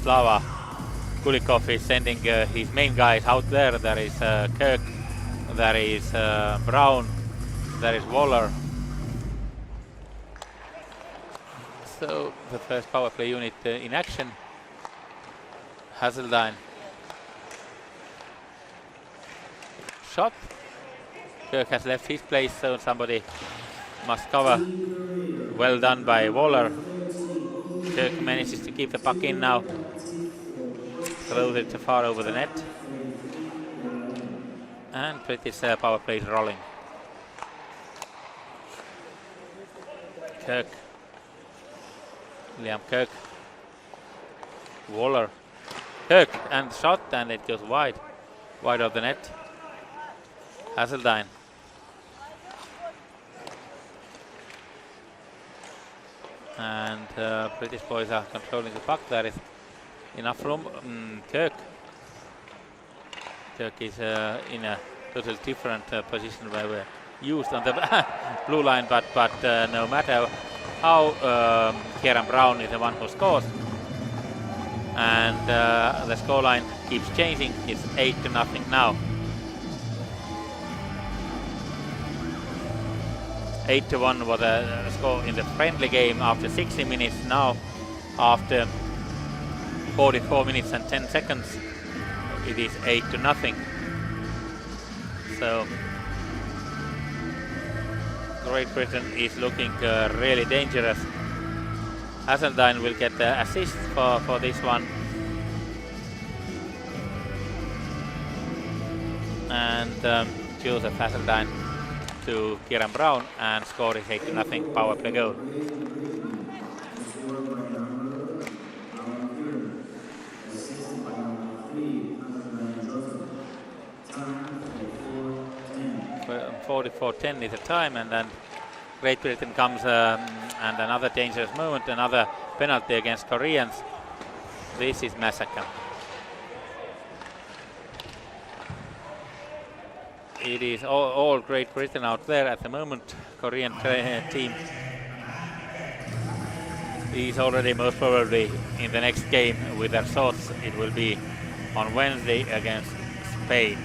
Slava Kulikov is sending his main guys out there. There is Kirk, there is Brown, there is Waller. So the first power play unit in action. Hazeldine. Shot. Kirk has left his place, so somebody must cover. Well done by Waller. Kirk manages to keep the puck in now. Throws it far over the net. And British power play is rolling. Kirk. Liam Kirk. Waller. Kirk and shot, and it goes wide. Wide of the net. Hasseltine. And British boys are controlling the puck. There is enough room. Kirk. Kirk is in a totally different position where we're used on the blue line, but no matter how, Kieran Brown is the one who scores. And the scoreline keeps changing. It's 8-0 now. 8-1 was the score in the friendly game after 60 minutes. Now, after 44 minutes and 10 seconds, it is 8-0. So, Great Britain is looking really dangerous. Hasseltine will get the assist for this one. And Joseph Hasseltine to Kieran Brown, and score is 8-0 power play goal. For 44-10 is the time, and then Great Britain comes and another dangerous moment, another penalty against Koreans. This is massacre. It is all Great Britain out there at the moment. Korean team is already most probably in the next game with their thoughts. It will be on Wednesday against Spain.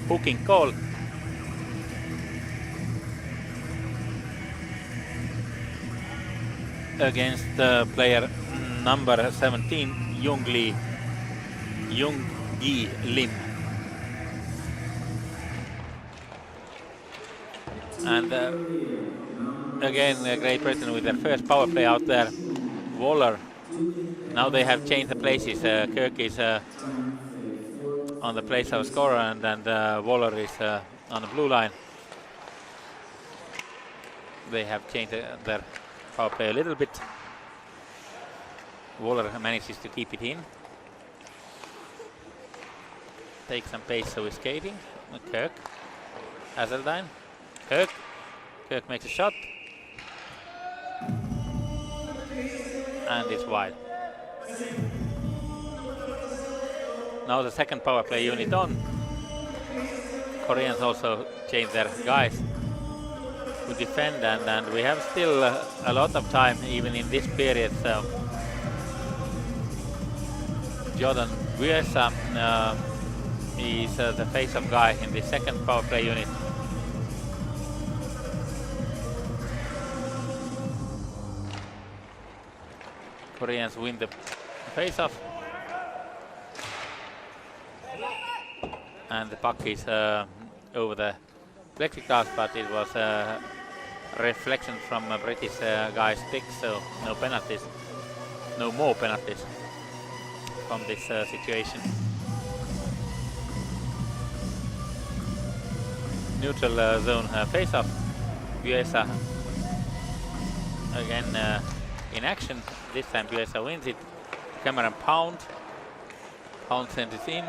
Hooking call. Against player number 17, Jung Gi Lim. And again, Great Britain with their first power play out there. Waller. Now they have changed the places. Kirk is on the place of scorer, and Waller is on the blue line. They have changed their power play a little bit. Waller manages to keep it in. Take some pace, so he's skating. Kirk. Hasseltine. Kirk. Kirk makes a shot. And it's wide. Now the second power play unit on. Koreans also change their guys to defend, and we have still a lot of time even in this period. So Jordan Guesa is the face-off guy in the second power play unit. Koreans win the face-off. And the puck is over the plexiglass, but it was a reflection from a British guy's stick, so no penalties, no more penalties from this situation. Neutral zone face-off. USA again in action. This time USA wins it. Cameron Pound sends it in.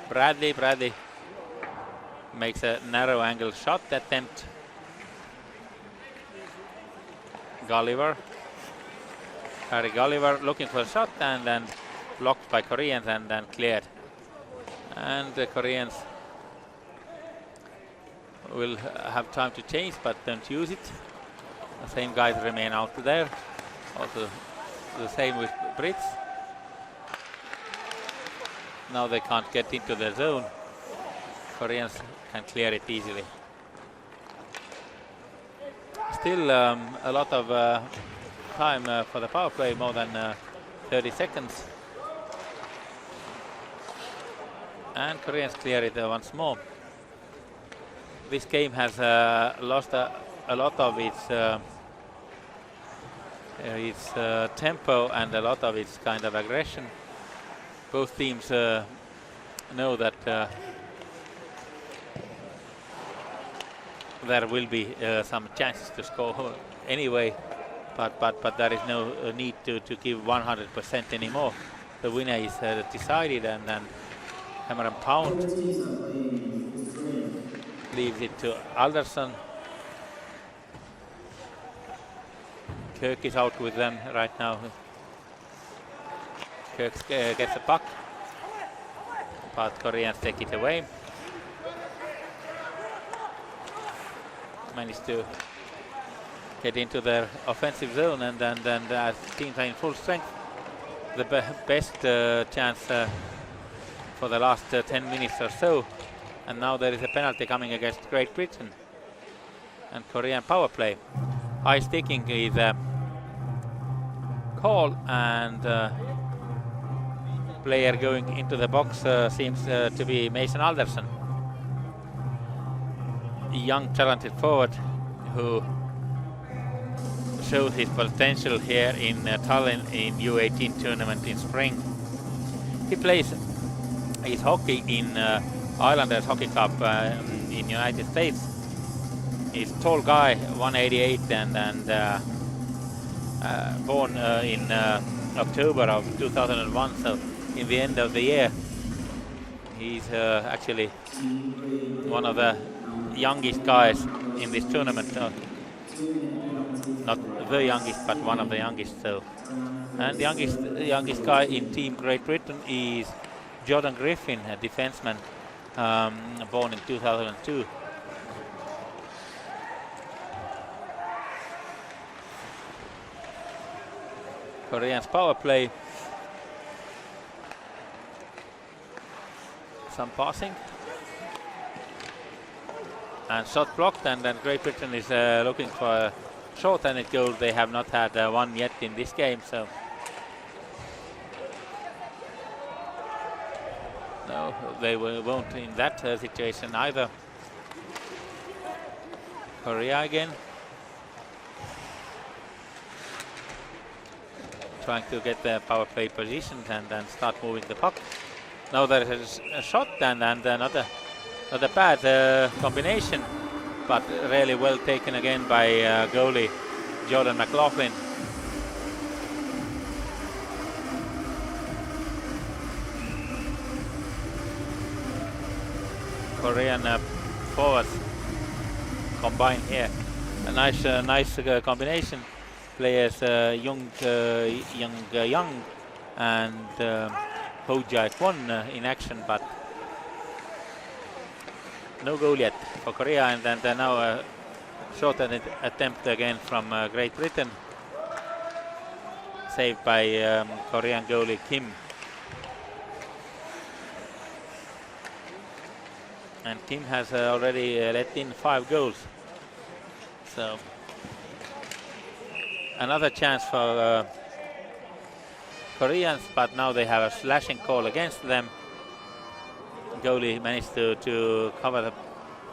Bradley makes a narrow angle shot attempt. Harry Gulliver looking for a shot, and then blocked by Koreans and then cleared. And the Koreans will have time to change, but don't use it. The same guys remain out there. Also the same with Brits. Now they can't get into the zone. Koreans can clear it easily. Still a lot of time for the power play, more than 30 seconds. And Koreans clear it once more. This game has lost a lot of its tempo and a lot of its kind of aggression. Both teams know that there will be some chances to score anyway, but there is no need to give 100% anymore. The winner is decided, and then hammer and pound Both teams are playing full strength. leaves it to Alderson. Kirk is out with them right now. Kirk gets the puck, but Koreans take it away. Managed to get into their offensive zone, and then as teams are in full strength, the best chance for the last 10 minutes or so. And now there is a penalty coming against Great Britain and Korean power play. High sticking is called, and player going into the box seems to be Mason Alderson, a young talented forward who shows his potential here in Tallinn in U18 tournament in spring. He plays his hockey in Islanders Hockey Club in United States. He's a tall guy, 188, and born in October of 2001, so in the end of the year. He's actually one of the youngest guys in this tournament. Not the youngest, but one of the youngest. So, and the youngest guy in Team Great Britain is Jordan Griffin, a defenseman, born in 2002. Koreans power play. Some passing. And shot blocked, and then Great Britain is looking for a short-handed goal. They have not had one yet in this game, so no, they won't in that situation either. Korea again, trying to get the power play positioned and then start moving the puck. Now there is a shot, and another not a bad combination, but really well taken again by goalie Jordan McLaughlin. Korean forwards combine here. A nice combination. Players Young and Ho Jae-kwon in action, but no goal yet for Korea, and then now a short attempt again from Great Britain, saved by Korean goalie Kim. And Kim has already let in 5 goals. So another chance for Koreans, but now they have a slashing call against them. Goalie managed to cover the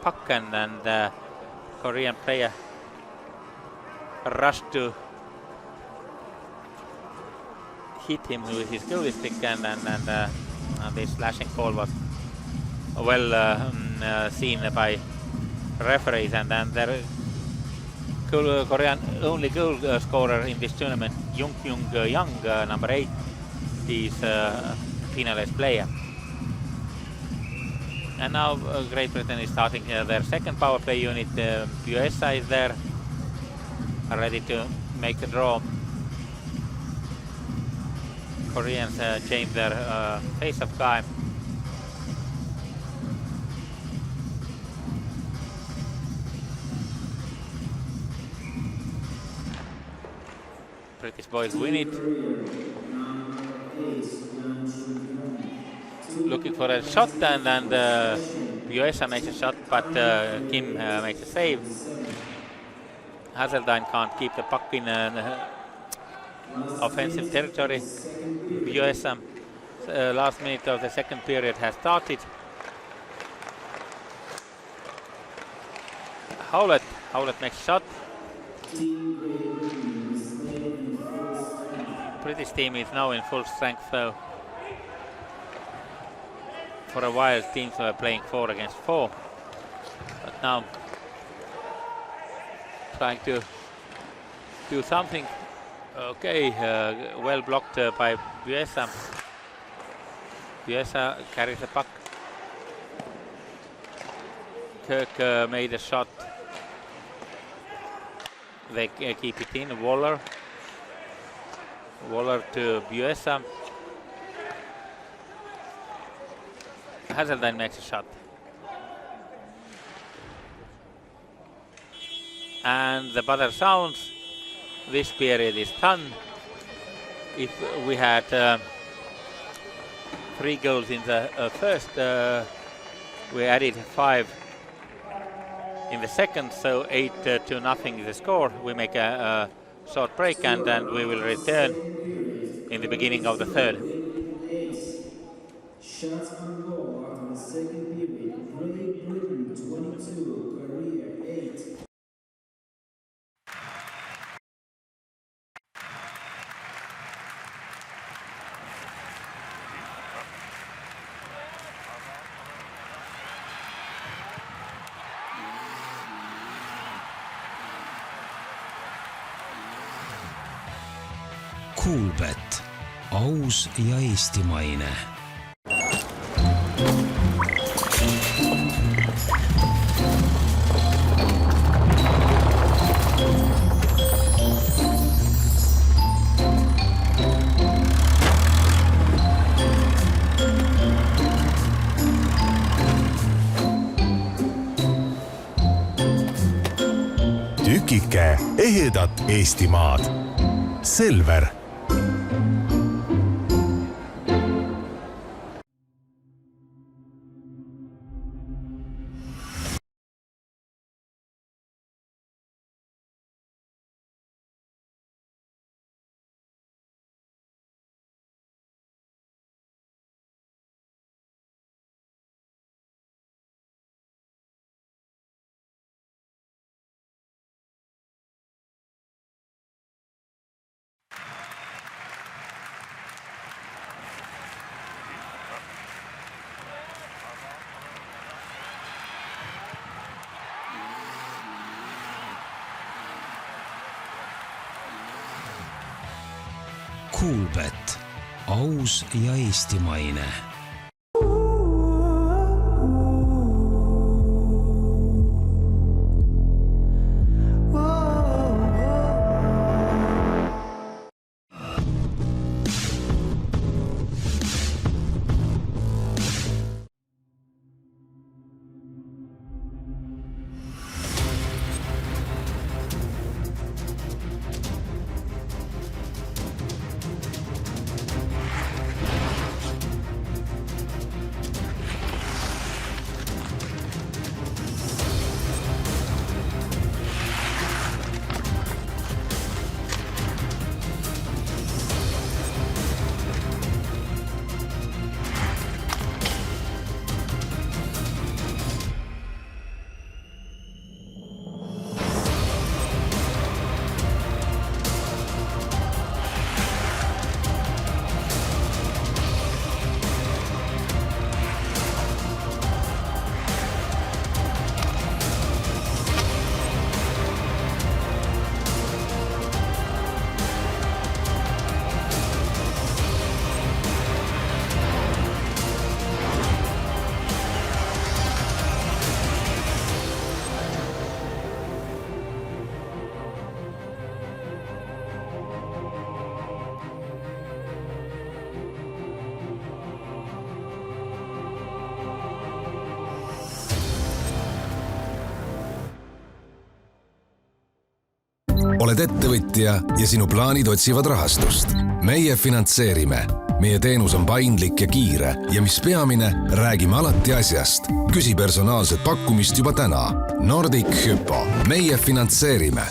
puck, and Korean player rushed to hit him with his goalie stick, and the slashing call was well seen by referees, and then the Korean only goal scorer in this tournament, Young number 8, is a penalized player. And now Great Britain is starting their second power play unit. USA is there, ready to make the draw. Koreans change their face-off guy. British boys win it. Looking for a shot, and USA makes a shot, but Kim makes a save. Hazeldine can't keep the puck in offensive territory. USA last minute of the second period has started. Howlett makes a shot. British team is now in full strength, though. For a while teams were playing 4 against 4, but now trying to do something. Okay, well blocked by Buesa. Buesa carries the puck. Kirk made a shot. They keep it in. Waller to Buesa. Hazelden makes a shot. And the buzzer sounds. This period is done. If we had 3 goals in the first, we added 5 in the second, so 8-0 is the score. We make a short break and then we will return in the beginning of the third. Shots on goal after the second period. Great Britain 22, Korea 8. Kuulbet, aus ja eestimaine. Tükike ehedat Eestimaad. Selver. Kuulbet, aus ja eestimaine. Oled ettevõtja ja sinu plaanid otsivad rahastust. Meie finantseerime. Meie teenus on paindlik ja kiire ja mis peamine, räägime alati asjast. Küsi personaalset pakkumist juba täna. Nordic Hypo. Meie finantseerime.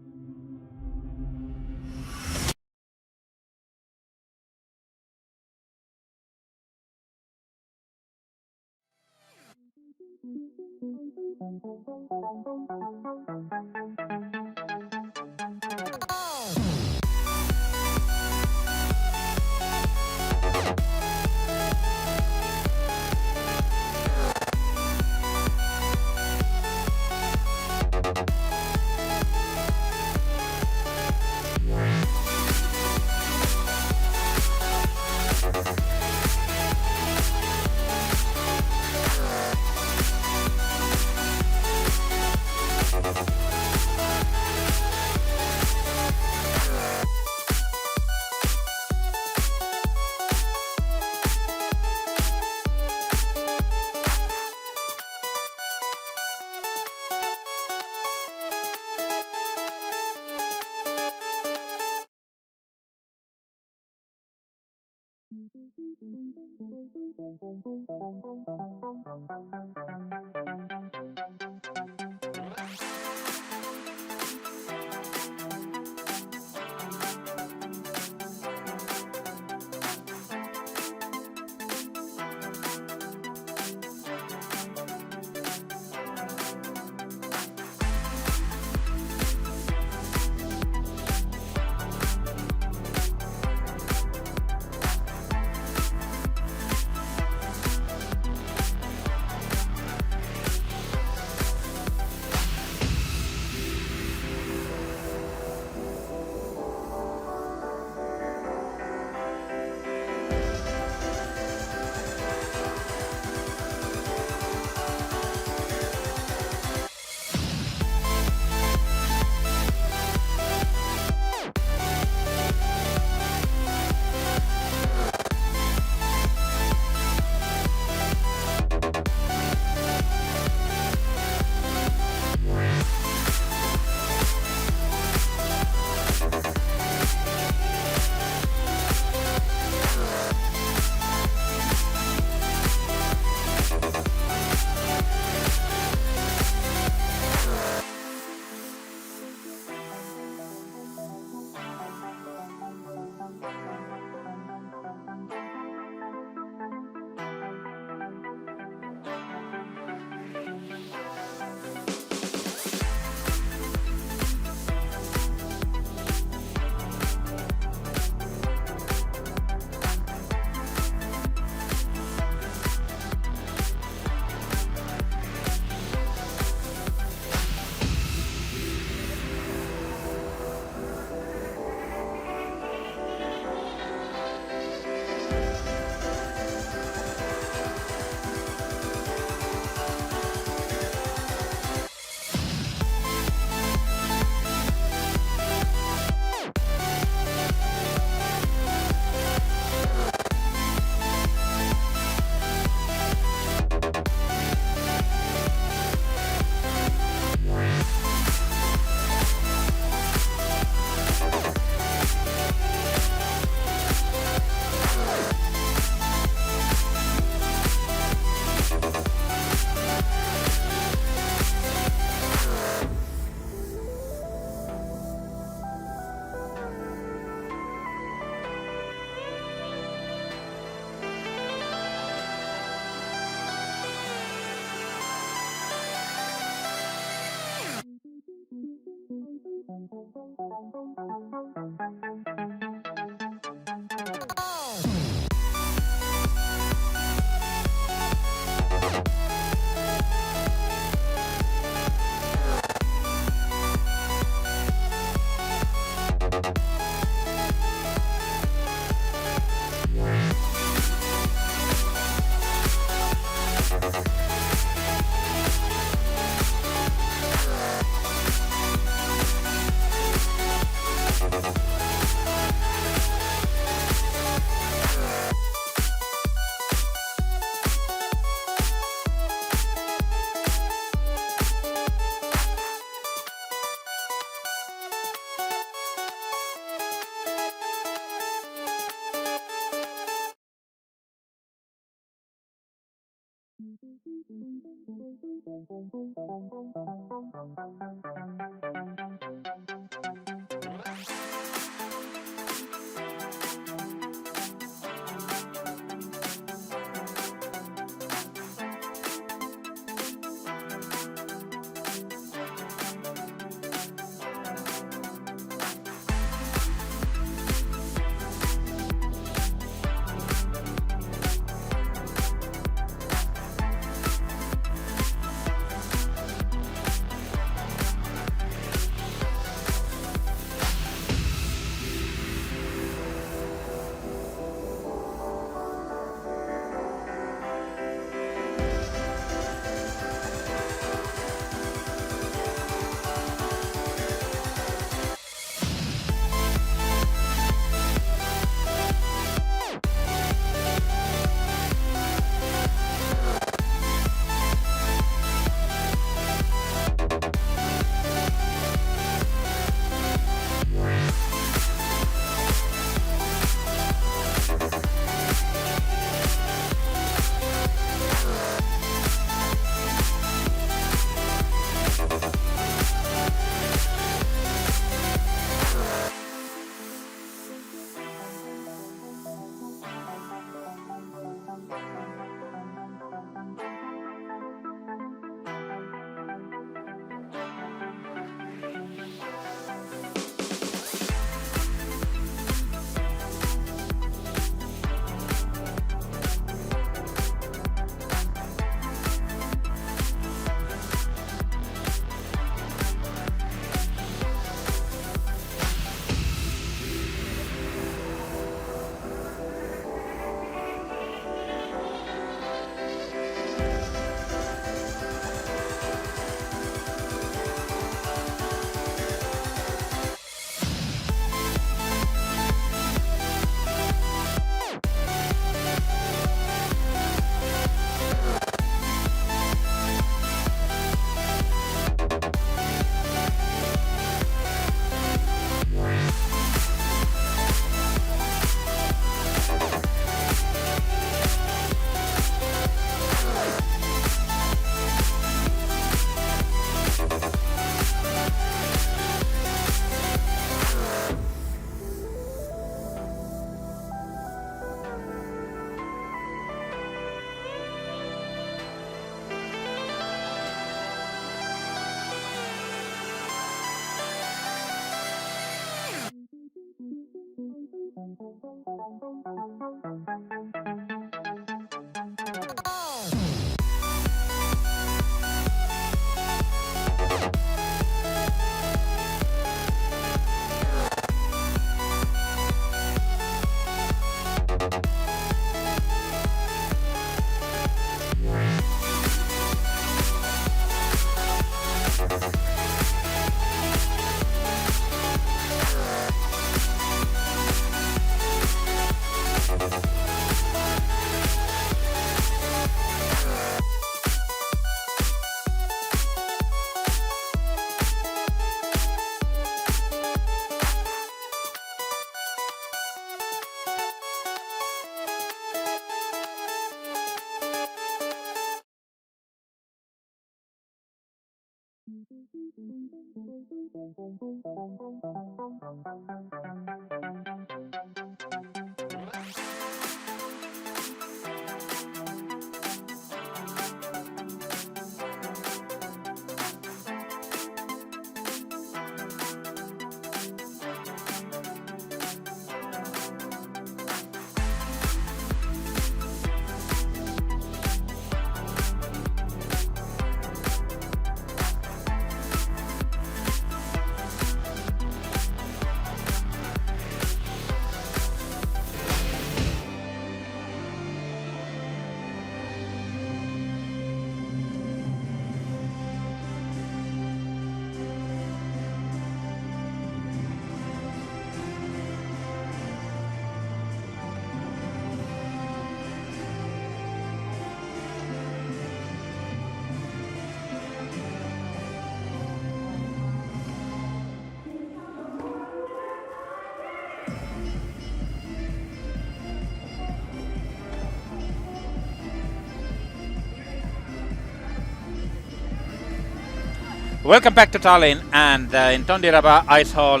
Welcome back to Tallinn, and in Tondiraba Ice Hall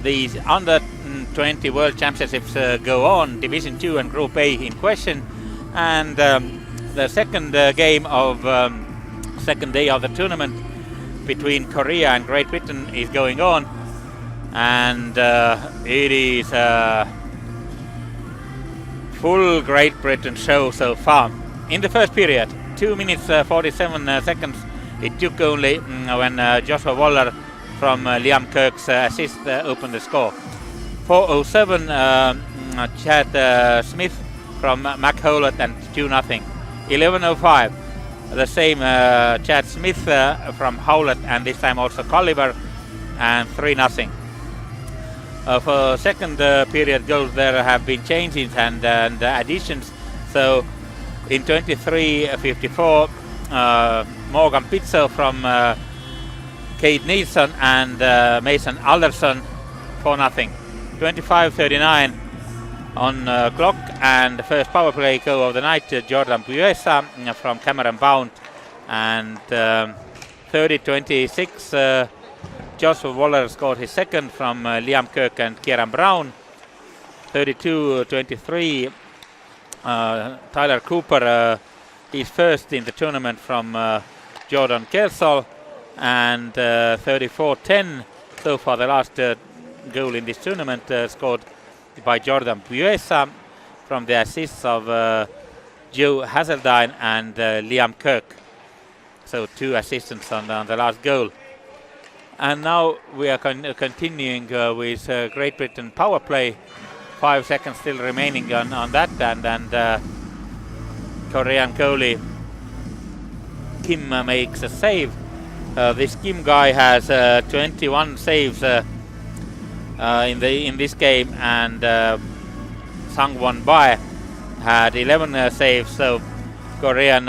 the under 20 World Championships go on, Division 2 and Group A in question, and the second game of second day of the tournament between Korea and Great Britain is going on, and it is a full Great Britain show so far. In the first period, 2 minutes 47 seconds it took only when Joshua Waller from Liam Kirk's assist opened the score. 4:07 Chad Smith from Mac Howlett and 2-0. 11:05 the same Chad Smith from Howlett and this time also Colliver and 3-0. For second period goals there have been changes and additions. So in 23:54 Morgan Pitzel from Kate Neilson and Mason Alderson 4-0. 25:39 on clock, and the first power play goal of the night, Jordan Buesa from Cameron Bound, and 30:26 Joshua Waller scored his second from Liam Kirk and Kieran Brown. 32:23 Tyler Cooper his first in the tournament from Jordan Kersol, and 34:10 so far the last goal in this tournament scored by Jordan Buesa from the assists of Joe Hazeldine and Liam Kirk. So 2 assistants on the last goal. And now we are continuing with Great Britain power play. 5 seconds still remaining on that, and Korean goalie Kim makes a save. This Kim guy has 21 saves in this game, and Sang-won Bae had 11 saves. So Korean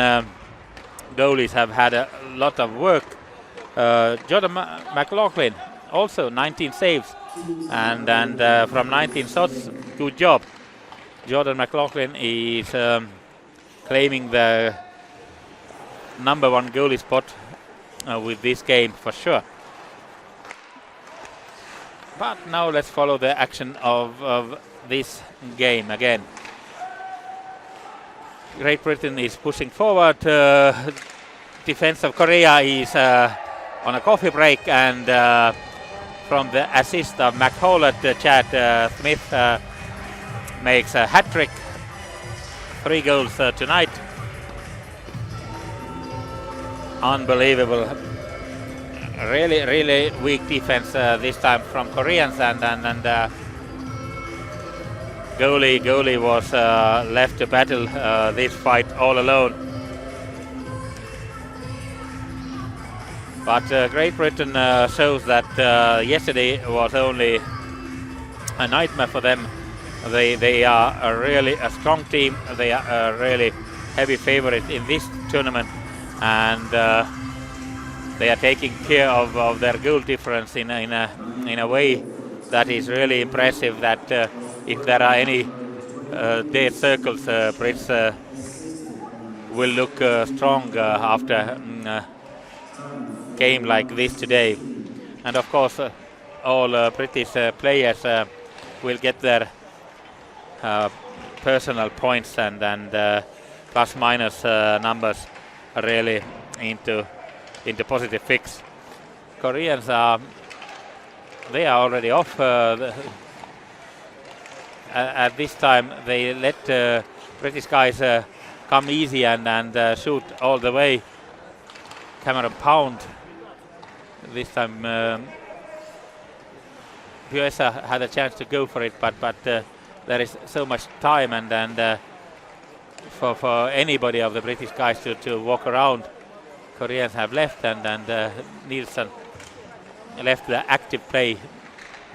goalies have had a lot of work. Jordan McLaughlin also 19 saves and from 19 shots. Good job. Jordan McLaughlin is claiming the number 1 goalie spot with this game for sure. But now let's follow the action of this game again. Great Britain is pushing forward. Defense of Korea is on a coffee break, and from the assist of Mac Howlett, Chad Smith makes a hat-trick. 3 goals tonight. Unbelievable. Really weak defense this time from Koreans, and goalie was left to battle this fight all alone. But Great Britain shows that yesterday was only a nightmare for them. They are really a strong team. They are a really heavy favorite in this tournament, and they are taking care of their goal difference in a way that is really impressive. That if there are any dead circles, Brits will look strong after game like this today. And of course, all British players will get their personal points and plus minus numbers really into positive fix. Koreans they are already off. At this time they let British guys come easy and shoot all the way. Cameron Pound this time. USA had a chance to go for it, but there is so much time and for anybody of the British guys to walk around. Koreans have left and Nielsen left the active play.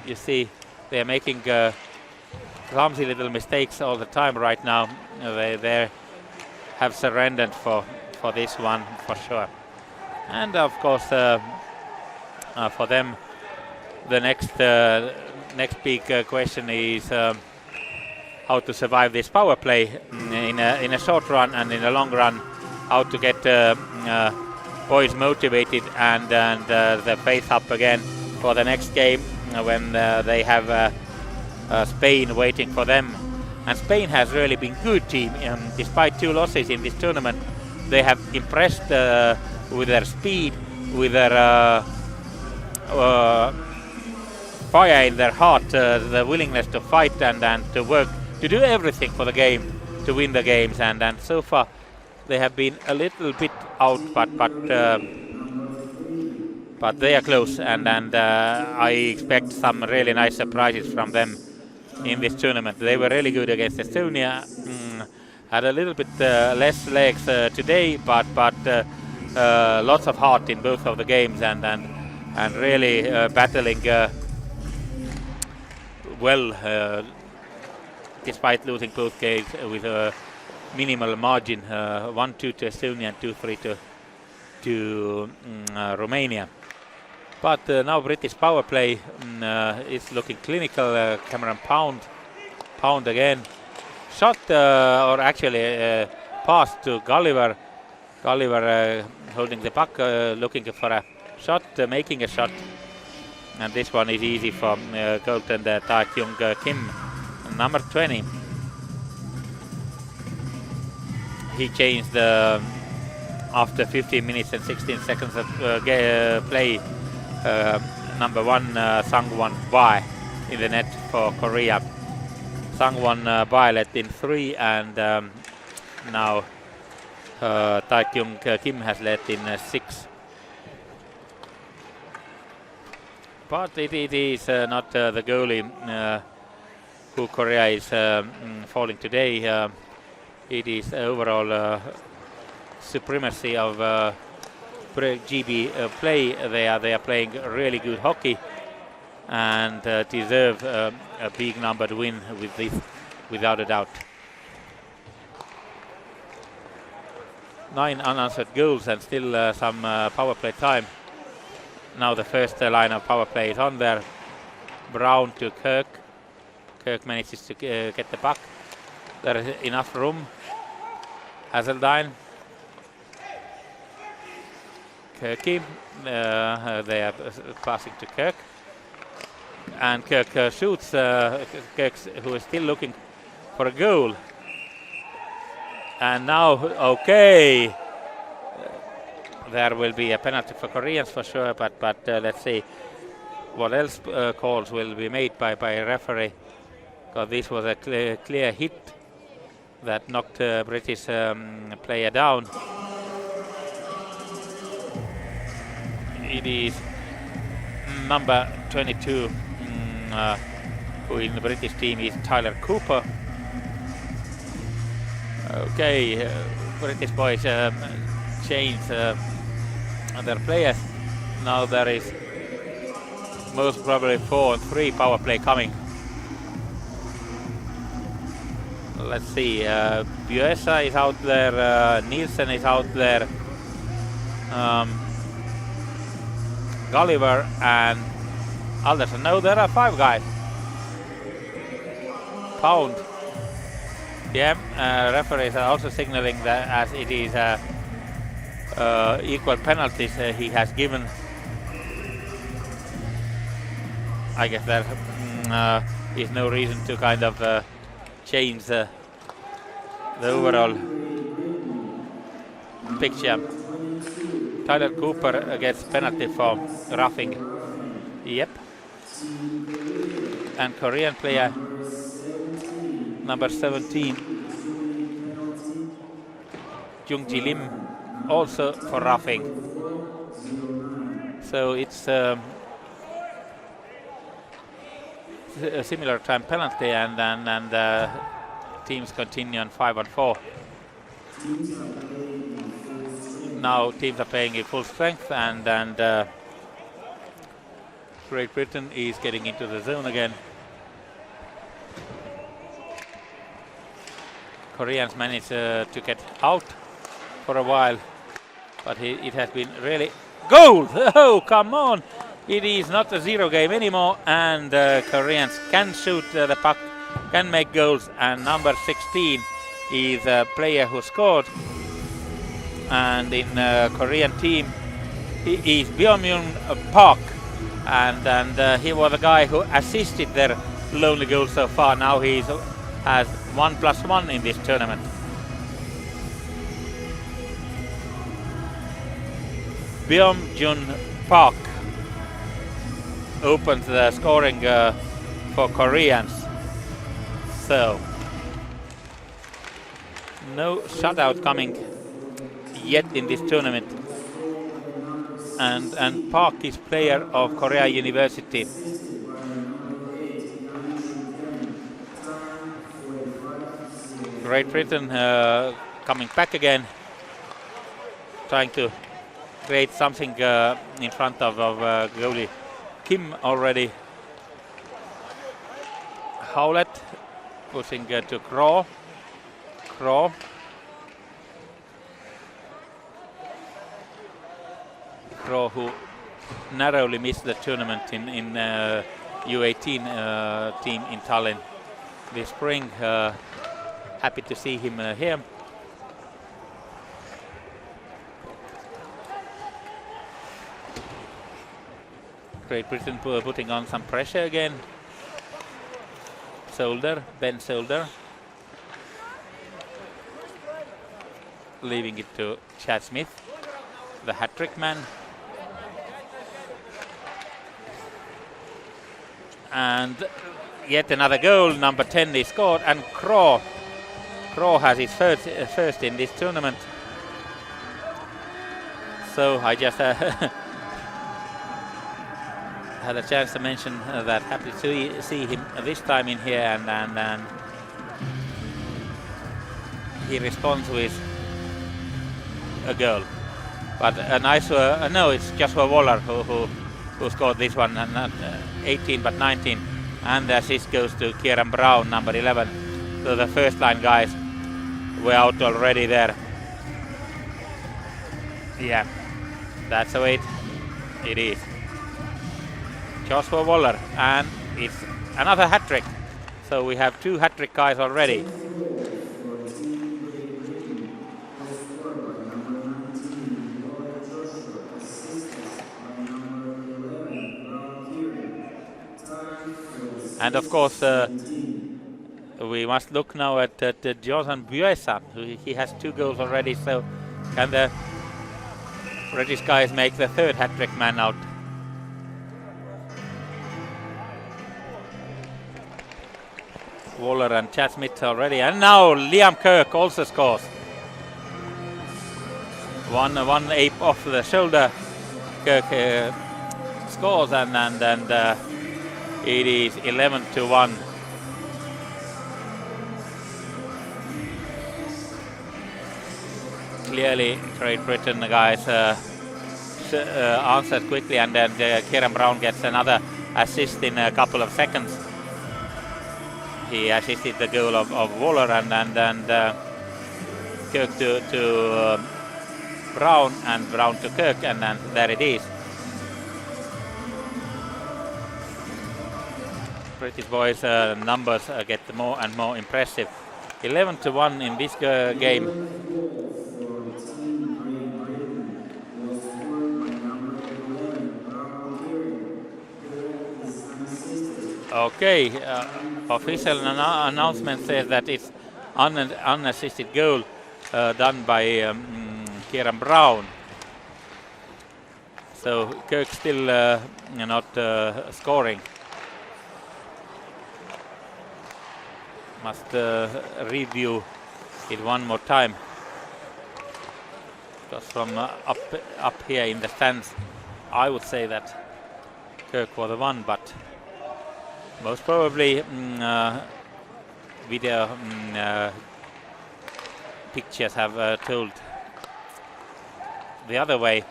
You see they are making clumsy little mistakes all the time right now. They have surrendered for this one for sure. And of course for them the next big question is how to survive this power play in a short run and in a long run, how to get boys motivated and the faith up again for the next game when they have Spain waiting for them. And Spain has really been good team. Despite 2 losses in this tournament, they have impressed with their speed, with their fire in their heart, the willingness to fight and to work, to do everything for the game, to win the games. And so far they have been a little bit out, but they are close, and I expect some really nice surprises from them in this tournament. They were really good against Estonia, had a little bit less legs today, but lots of heart in both of the games and really battling well despite losing both games with a minimal margin, 1-2 to Estonia and 2-3 to Romania. But now British power play is looking clinical. Cameron Pound again. Shot or actually pass to Gulliver. Gulliver holding the puck, looking for a shot, making a shot. And this one is easy for goaltender Tak-Young Kim, number 20. He changed after 15 minutes and 16 seconds of play. Number 1 Sangwon Bae in the net for Korea. Sangwon Bae let in 3 and now Tak-Young Kim has let in 6. But it is not the goalie who Korea is falling today. It is overall supremacy of GB play. They are playing really good hockey and deserve a big numbered win with this, without a doubt. 9 unanswered goals and still some power play time. Now the first line of power play is on there. Brown to Kirk. Kirk manages to get the puck. There is enough room. Hazeldine. Kirky. They are passing to Kirk. And Kirk shoots. Kirk, who is still looking for a goal. And now, okay. There will be a penalty for Koreans for sure, but let's see what else calls will be made by a referee. Because this was a clear hit that knocked British player down. It is number 22 who in the British team is Tyler Cooper. Okay, British boys change their players. Now there is most probably 4-3 power play coming. Let's see, Buesa is out there, Nielsen is out there, Gulliver and Alderson. No, there are 5 guys. Pound. Yeah, referees are also signaling that as it is equal penalties he has given. I guess there is no reason to kind of change the overall picture. Tyler Cooper gets penalty for roughing. Yep. And Korean player number 17, Jung-ji Lim, also for roughing. So it's a similar time penalty, and teams continue on 5-on-4. Now teams are playing in full strength, and Great Britain is getting into the zone again. Koreans managed to get out for a while, but it has been really goal! Oh, come on! It is not a zero game anymore, and Koreans can shoot the puck, can make goals, and number 16 is a player who scored. And in Korean team, he is Byung-Myung Park, and he was the guy who assisted their lonely goal so far. Now he has 1+1 in this tournament. Byung-Myung Park opens the scoring for Koreans. So no shutout coming yet in this tournament. And Park is player of Korea University. Great Britain coming back again, trying to create something in front of goalie Kim already. Howlett pushing to Kroh. Kroh, who narrowly missed the tournament in U18 team in Tallinn this spring. Happy to see him here. Great Britain putting on some pressure again. Ben Solder. Leaving it to Chad Smith, the hat-trick man. And yet another goal, number 10 is scored, and Kroh has his first in this tournament. So I just had a chance to mention that happy to see him this time in here, and he responds with a goal. But a nice, no, it's Joshua Waller who scored this one, and not 18 but 19, and the assist goes to Kieran Brown, number 11. So the first line guys were out already there. Yeah, that's the way it is. Joshua Waller, and it's another hat-trick. So we have 2 hat-trick guys already. And of course, we must look now at Johan Buesa, he has 2 goals already. So can the British guys make the 3rd hat-trick man out? Waller and Chad Smith already, and now Liam Kirk also scores. One ape off the shoulder. Kirk scores, and it is 11-1. Clearly, Great Britain guys answered quickly, and then Kieran Brown gets another assist in a couple of seconds. He assisted the goal of Waller, and Kirk to Brown, and Brown to Kirk, and there it is. British boys' numbers get more and more impressive. 11-1 in this game. Okay, official announcement says that it's unassisted goal done by Kieran Brown. So Kirk still not scoring. Must review it one more time. Because from up here in the stands, I would say that Kirk was the one, but most probably video pictures have told the other way.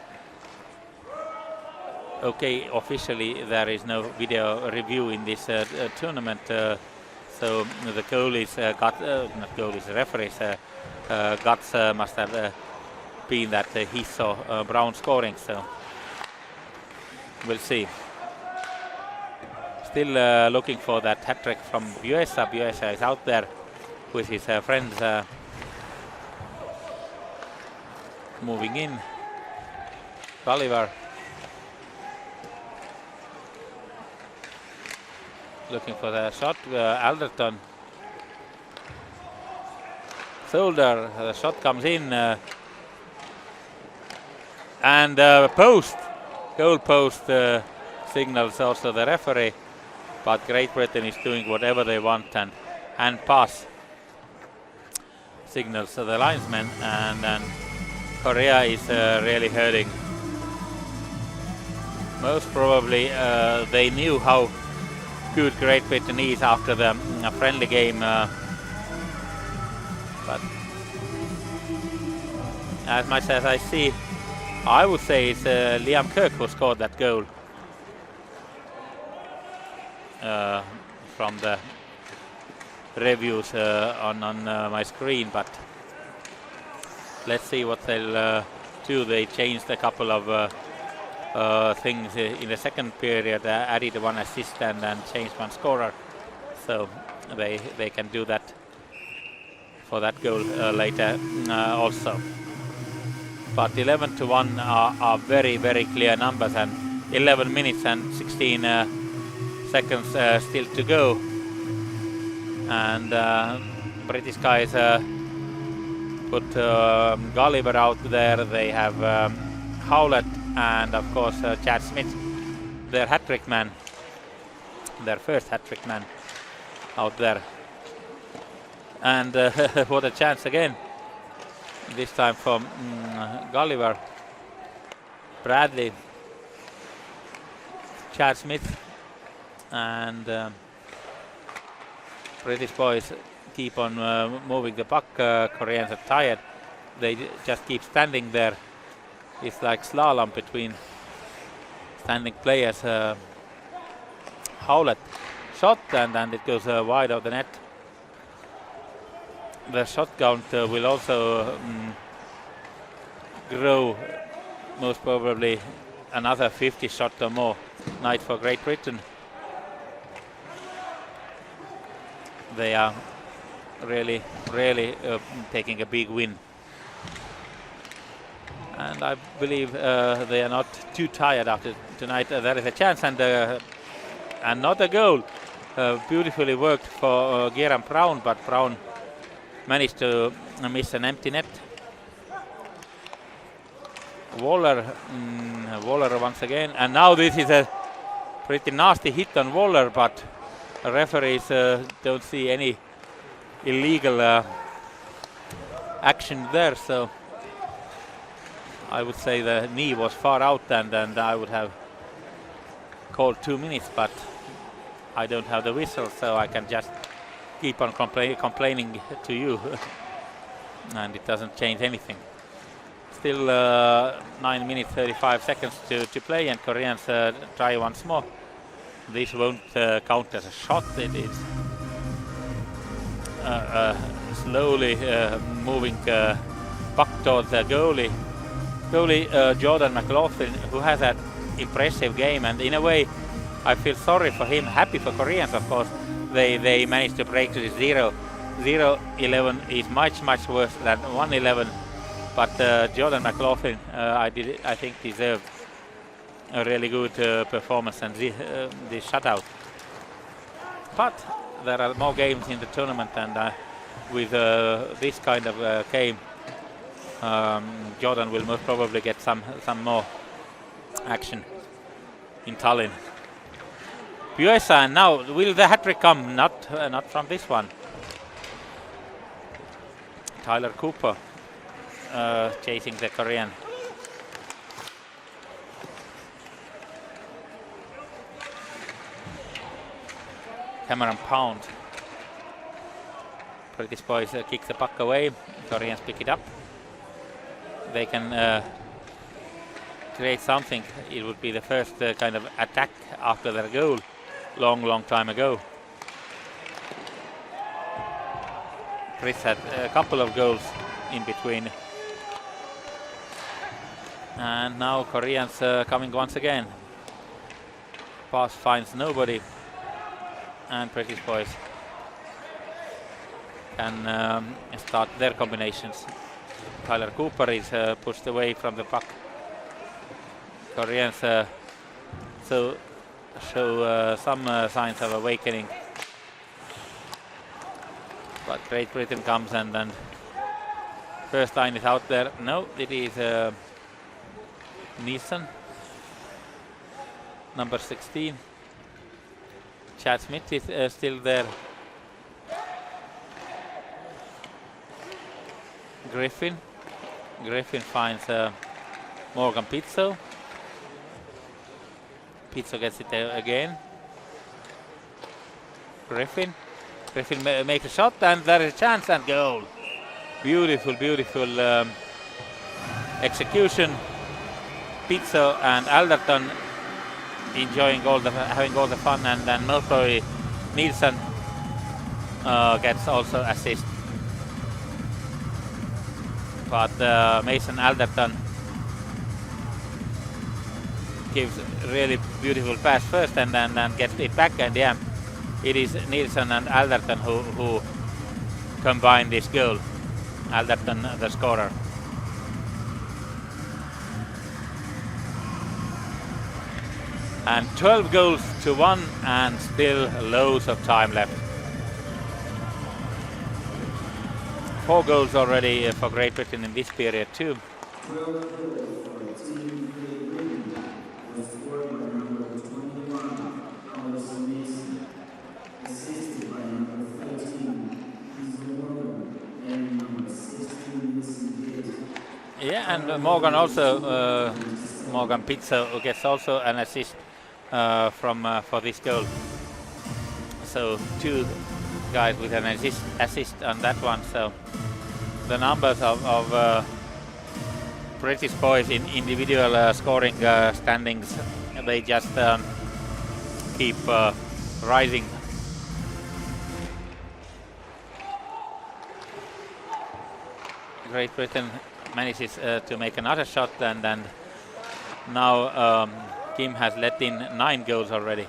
Okay, officially there is no video review in this tournament, so the goalies not goalies, referees guts must have been that he saw Brown scoring, so we'll see. Still looking for that hat trick from Buesa. Buesa is out there with his friends moving in. Gulliver looking for the shot. Alderton. Solder. The shot comes in. And post. Goal post signals also the referee. But Great Britain is doing whatever they want, and hand pass signals to the linesman, and then Korea is really hurting. Most probably they knew how good Great Britain is after the friendly game, but as much as I see, I would say it's Liam Kirk who scored that goal. From the reviews on my screen, but let's see what they'll do. They changed a couple of things in the second period, added one assist and then changed one scorer, so they can do that for that goal later also. But 11-1 are very, very clear numbers, and 11 minutes and 16 seconds still to go, and British guys put Gulliver out there. They have Howlett and of course Chad Smith, their hat-trick man, their first hat-trick man out there, and what a chance again, this time for Gulliver. Bradley, Chad Smith, and British boys keep on moving the puck. Koreans are tired. They just keep standing there. It's like slalom between standing players. Howlett shot, and it goes wide of the net. The shot count will also grow, most probably another 50 shots or more night for Great Britain. They are really taking a big win, and I believe they are not too tired after tonight. There is a chance, and not a goal. Beautifully worked for Kieran Brown, but Brown managed to miss an empty net. Waller once again, and now this is a pretty nasty hit on Waller, but referees don't see any illegal action there, so I would say the knee was far out, and I would have called 2 minutes, but I don't have the whistle, so I can just keep on complaining to you and it doesn't change anything. Still 9 minutes 35 seconds to play, and Koreans try once more. This won't count as a shot. It is slowly moving puck towards the goalie. Jordan McLaughlin, who has that impressive game, and in a way I feel sorry for him. Happy for Koreans, of course. They managed to break to the 0-11 is much worse than 1-11. But Jordan McLaughlin, I think, deserved a really good performance, and the shutout But there are more games in the tournament, and with this kind of game, Jordan will most probably get some more action in Tallinn. USA, and now will the hat-trick come? Not from this one. Tyler Cooper chasing the Korean. Cameron Pound. British boys kick the puck away. Koreans pick it up. They can create something. It would be the first kind of attack after their goal long time ago. Chris had a couple of goals in between. And now Koreans coming once again. Pass finds nobody. And British boys can start their combinations. Tyler Cooper is pushed away from the puck. Koreans show some signs of awakening. But Great Britain comes, and then first line is out there. No, it is Nielsen, number 16. Chad Smith is still there. Griffin finds Morgan Pizzo. Pizzo gets it again. Griffin makes a shot, and there is a chance, and goal. Beautiful execution. Pizzo and Alderton enjoying having all the fun, and then most probably Nielsen gets also assist. But Mason Alderton gives really beautiful pass first, and then gets it back, and yeah, it is Nielsen and Alderton who combine this goal. Alderton the scorer. And 12 goals to 1, and still loads of time left. 4 goals already for Great Britain in this period too. 12 goals for Team Great Britain was scored by number 21, Alison Mason, assisted by number 13, Hazel Morgan, and number 16, Listen Gate. Yeah, and Morgan also, Morgan Pizzo gets also an assist for this goal. So 2 guys with an assist on that one. So the numbers of British boys in individual scoring standings, they just keep rising. Great Britain manages to make another shot, and then now Kim has let in 9 goals already.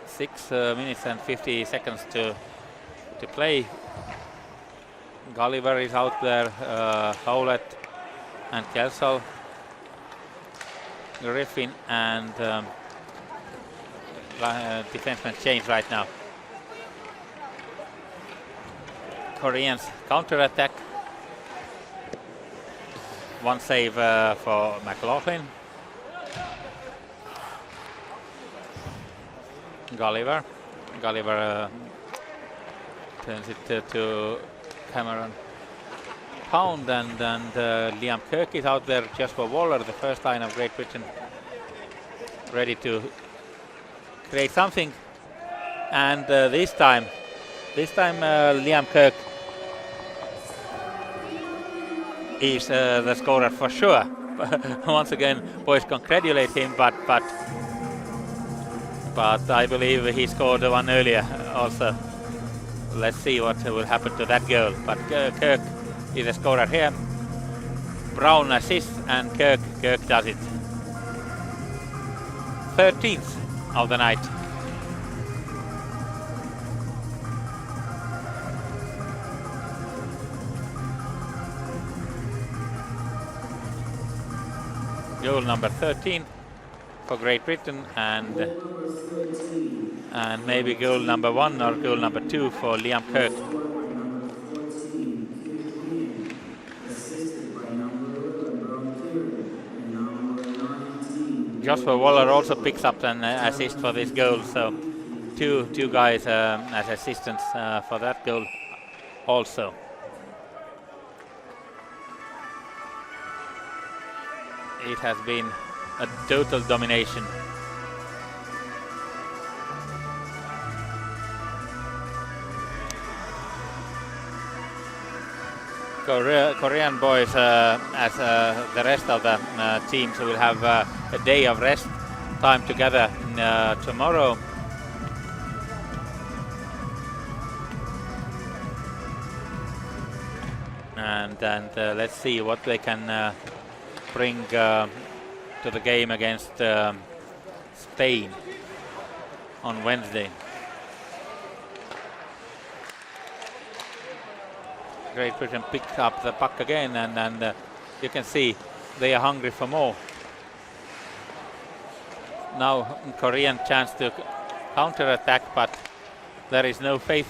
Six minutes and 50 seconds to play. Gulliver is out there, Howlett and Kelsall, Griffin and defenseman change right now. Koreans counter-attack. 1 save for McLaughlin. Gulliver turns it to Cameron Pound, and Liam Kirk is out there. Jasper Waller, the first line of Great Britain, ready to create something. And this time Liam Kirk is the scorer for sure. Once again, boys congratulate him, but I believe he scored one earlier also. Let's see what will happen to that goal. But Kirk is a scorer here. Brown assists, and Kirk does it. 13th of the night. goal number 13 for Great Britain, and maybe goal number 1 or goal number 2 for Liam Kirk. Joshua Waller also picks up an assist for this goal, so two guys as assistants for that goal also. It has been a total domination. Korean boys, as the rest of the teams, will have a day of rest time together tomorrow. And let's see what they can bring to the game against Spain on Wednesday. Great Britain picked up the puck again, and you can see they are hungry for more. Now Korean chance to counter-attack, but there is no faith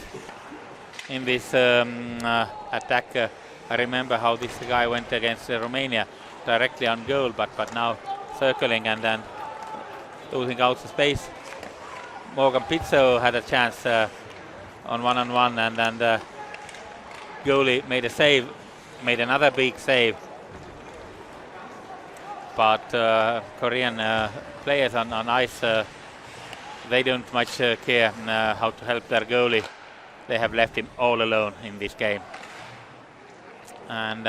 in this attack. I remember how this guy went against Romania, directly on goal, but now circling and then losing out the space. Morgan Pizzo had a chance on one-on-one, and then goalie made a save, made another big save. But Korean players on ice, they don't much care how to help their goalie. They have left him all alone in this game. And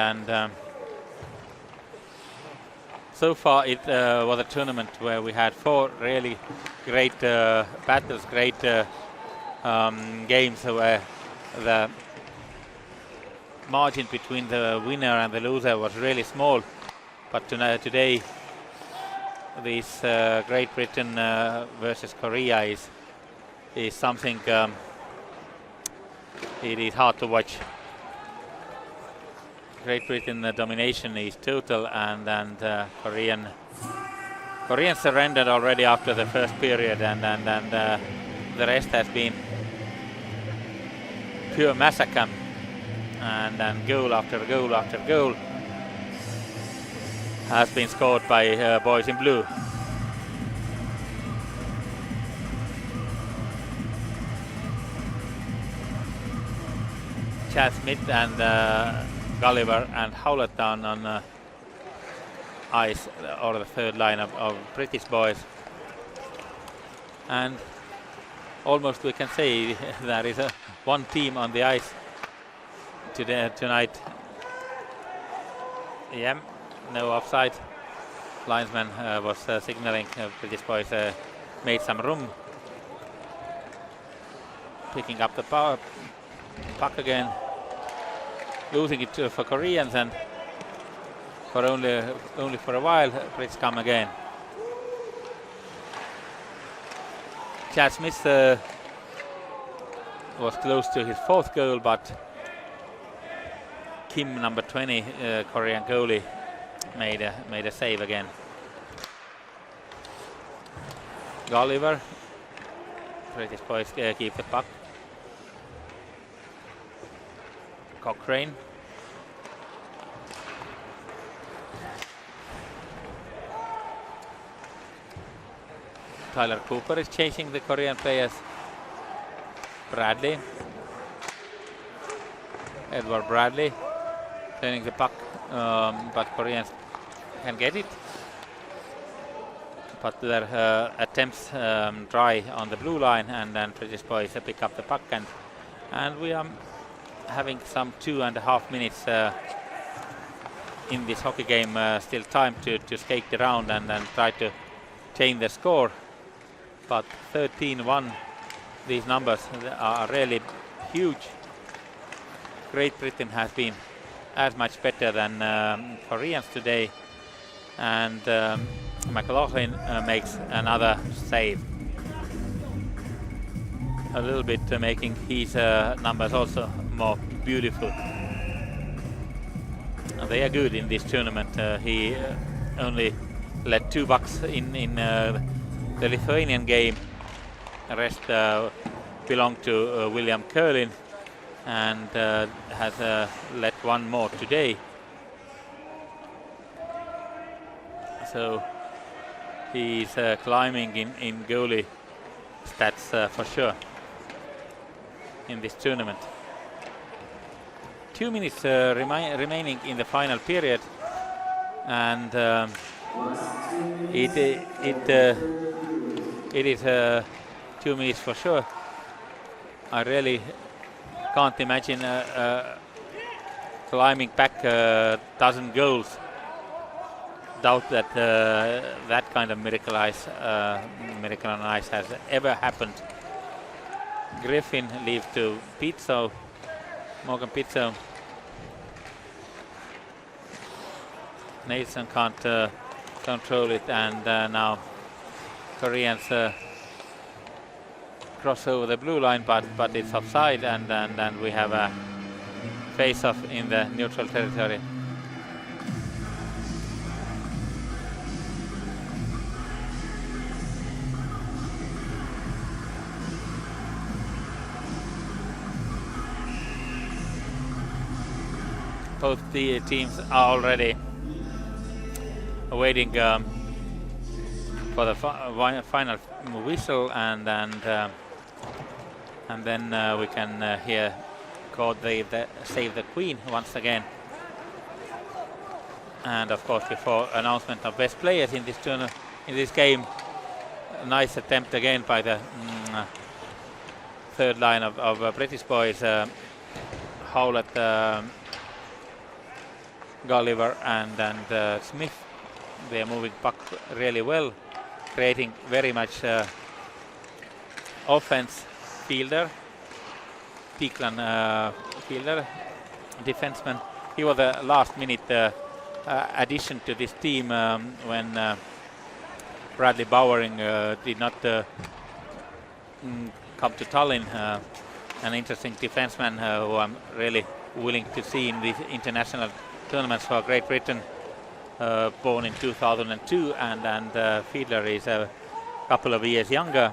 so far it was a tournament where we had 4 really great battles, great games where the margin between the winner and the loser was really small. But today this Great Britain versus Korea is something it is hard to watch. Great Britain domination is total, and Korean surrendered already after the first period, and the rest has been pure massacre, and goal after goal after goal has been scored by boys in blue. Chad Smith and Gulliver and Howlett down on ice, or the third line of British boys. And almost we can say there is one team on the ice tonight. Yeah, no offside. Linesman was signaling British boys made some room. Picking up the puck again. Losing it for Koreans, and for only for a while Brits come again. Chad Smith was close to his 4th goal, but Kim, number 20, Korean goalie, made a save again. Gulliver, British boys keep the puck. Cochrane. Tyler Cooper is chasing the Korean players. Bradley. Edward Bradley turning the puck, but Koreans can get it. But their attempts dry on the blue line, and then British boys pick up the puck, and we are having some 2.5 minutes in this hockey game, still time to skate around and try to change the score. But 13-1, these numbers are really huge. Great Britain has been as much better than Koreans today, and McLaughlin makes another save, a little bit making his numbers also more beautiful. They are good in this tournament. He only led 2 bucks in the Lithuanian game. The rest belonged to William Curlin, and has led 1 more today. So he's climbing in goalie stats for sure in this tournament. 2 minutes remaining in the final period, and it is 2 minutes for sure. I really can't imagine climbing back a dozen goals. Doubt that that kind of miracle on ice has ever happened. Griffin leaves to Pizzo, Morgan Pizzo. Nathan can't control it, and now Koreans cross over the blue line, but it's offside, and then we have a face-off in the neutral territory. Both the teams are already waiting for the final whistle, and then we can hear God Save the Queen once again. And of course, before announcement of best players in this game, a nice attempt again by the third line of British boys, Howlett, Gulliver and Smith. They are moving puck really well, creating very much offense. Fielder, Tiklan fielder, defenseman. He was a last-minute addition to this team when Bradley Bowering did not come to Tallinn. An interesting defenseman who I'm really willing to see in these international tournaments for Great Britain. Born in 2002, and Fiedler is a couple of years younger,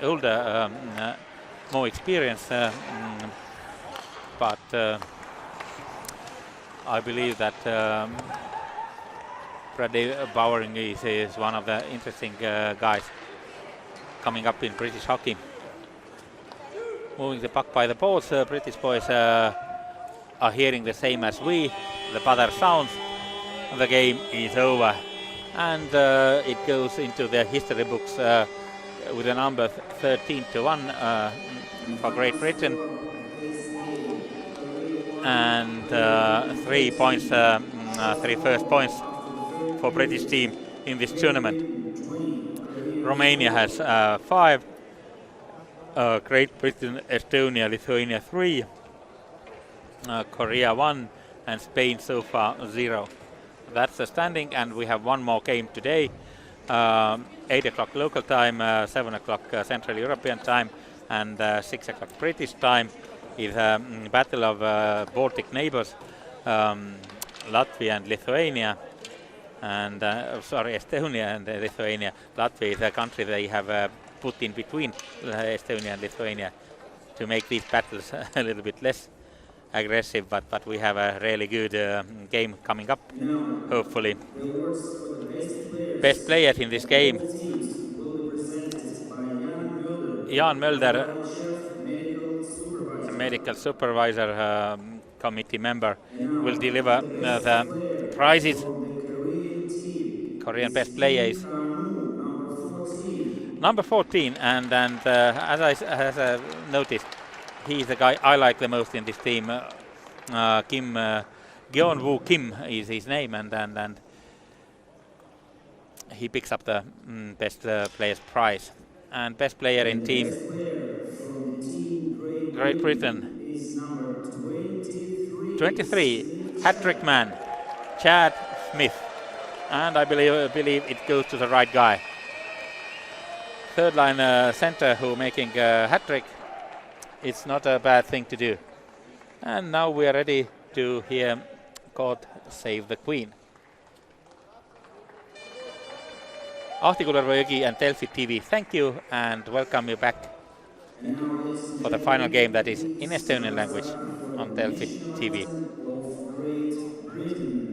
older, more experience, but I believe that Bradley Bowering is one of the interesting guys coming up in British hockey. Moving the puck by the boards, British boys are hearing the same as we, the butter sounds. The game is over, and it goes into the history books with a number 13-1 for Great Britain, and 3 points, 3 first points for British team in this tournament. Romania has 5, Great Britain, Estonia, Lithuania 3, Korea 1, and Spain so far 0. That's the standing, and we have 1 more game today. 8 o'clock local time, 7 o'clock Central European time, and 6 o'clock British time is a battle of Baltic neighbors, Latvia and Lithuania, and Estonia and Lithuania. Latvia is a country they have put in between Estonia and Lithuania to make these battles a little bit less aggressive, but we have a really good game coming up, hopefully. Best players in this game: Jan Mölder, medical supervisor, committee member, will deliver the prizes. Korean best player is number 14, and as I noticed, he's the guy I like the most in this team. Kim Gyeon-woo Kim is his name, and he picks up the best player's prize. And best player in team Great Britain, 23, hat-trick man, Chad Smith, and I believe it goes to the right guy. Third line center who making a hat-trick. It's not a bad thing to do. And now we are ready to hear God Save the Queen. Ahti Kullervojõgi and Delfi TV, thank you and welcome you back for the final game that is in Estonian language on Delfi TV. Of Great Britain.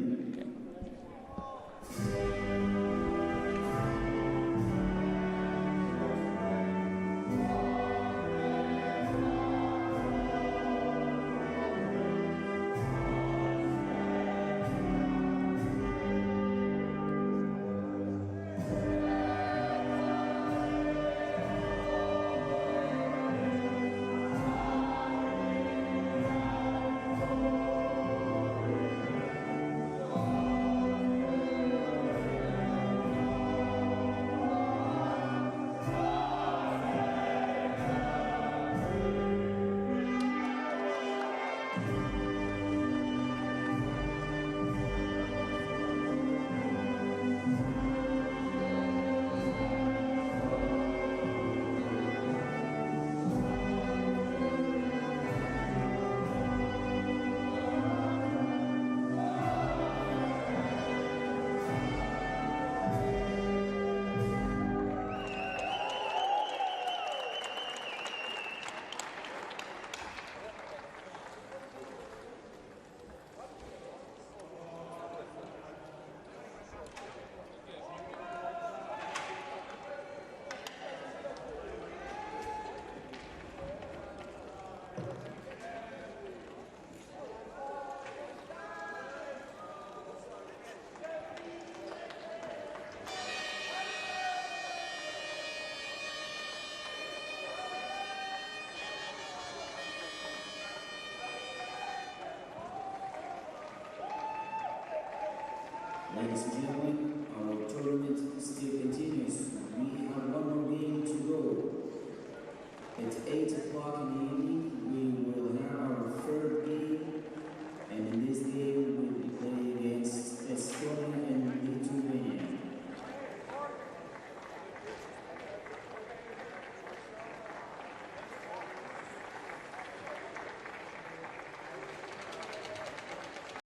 Ladies and gentlemen, our tournament still continues. We have one more game to go. At 8 o'clock in the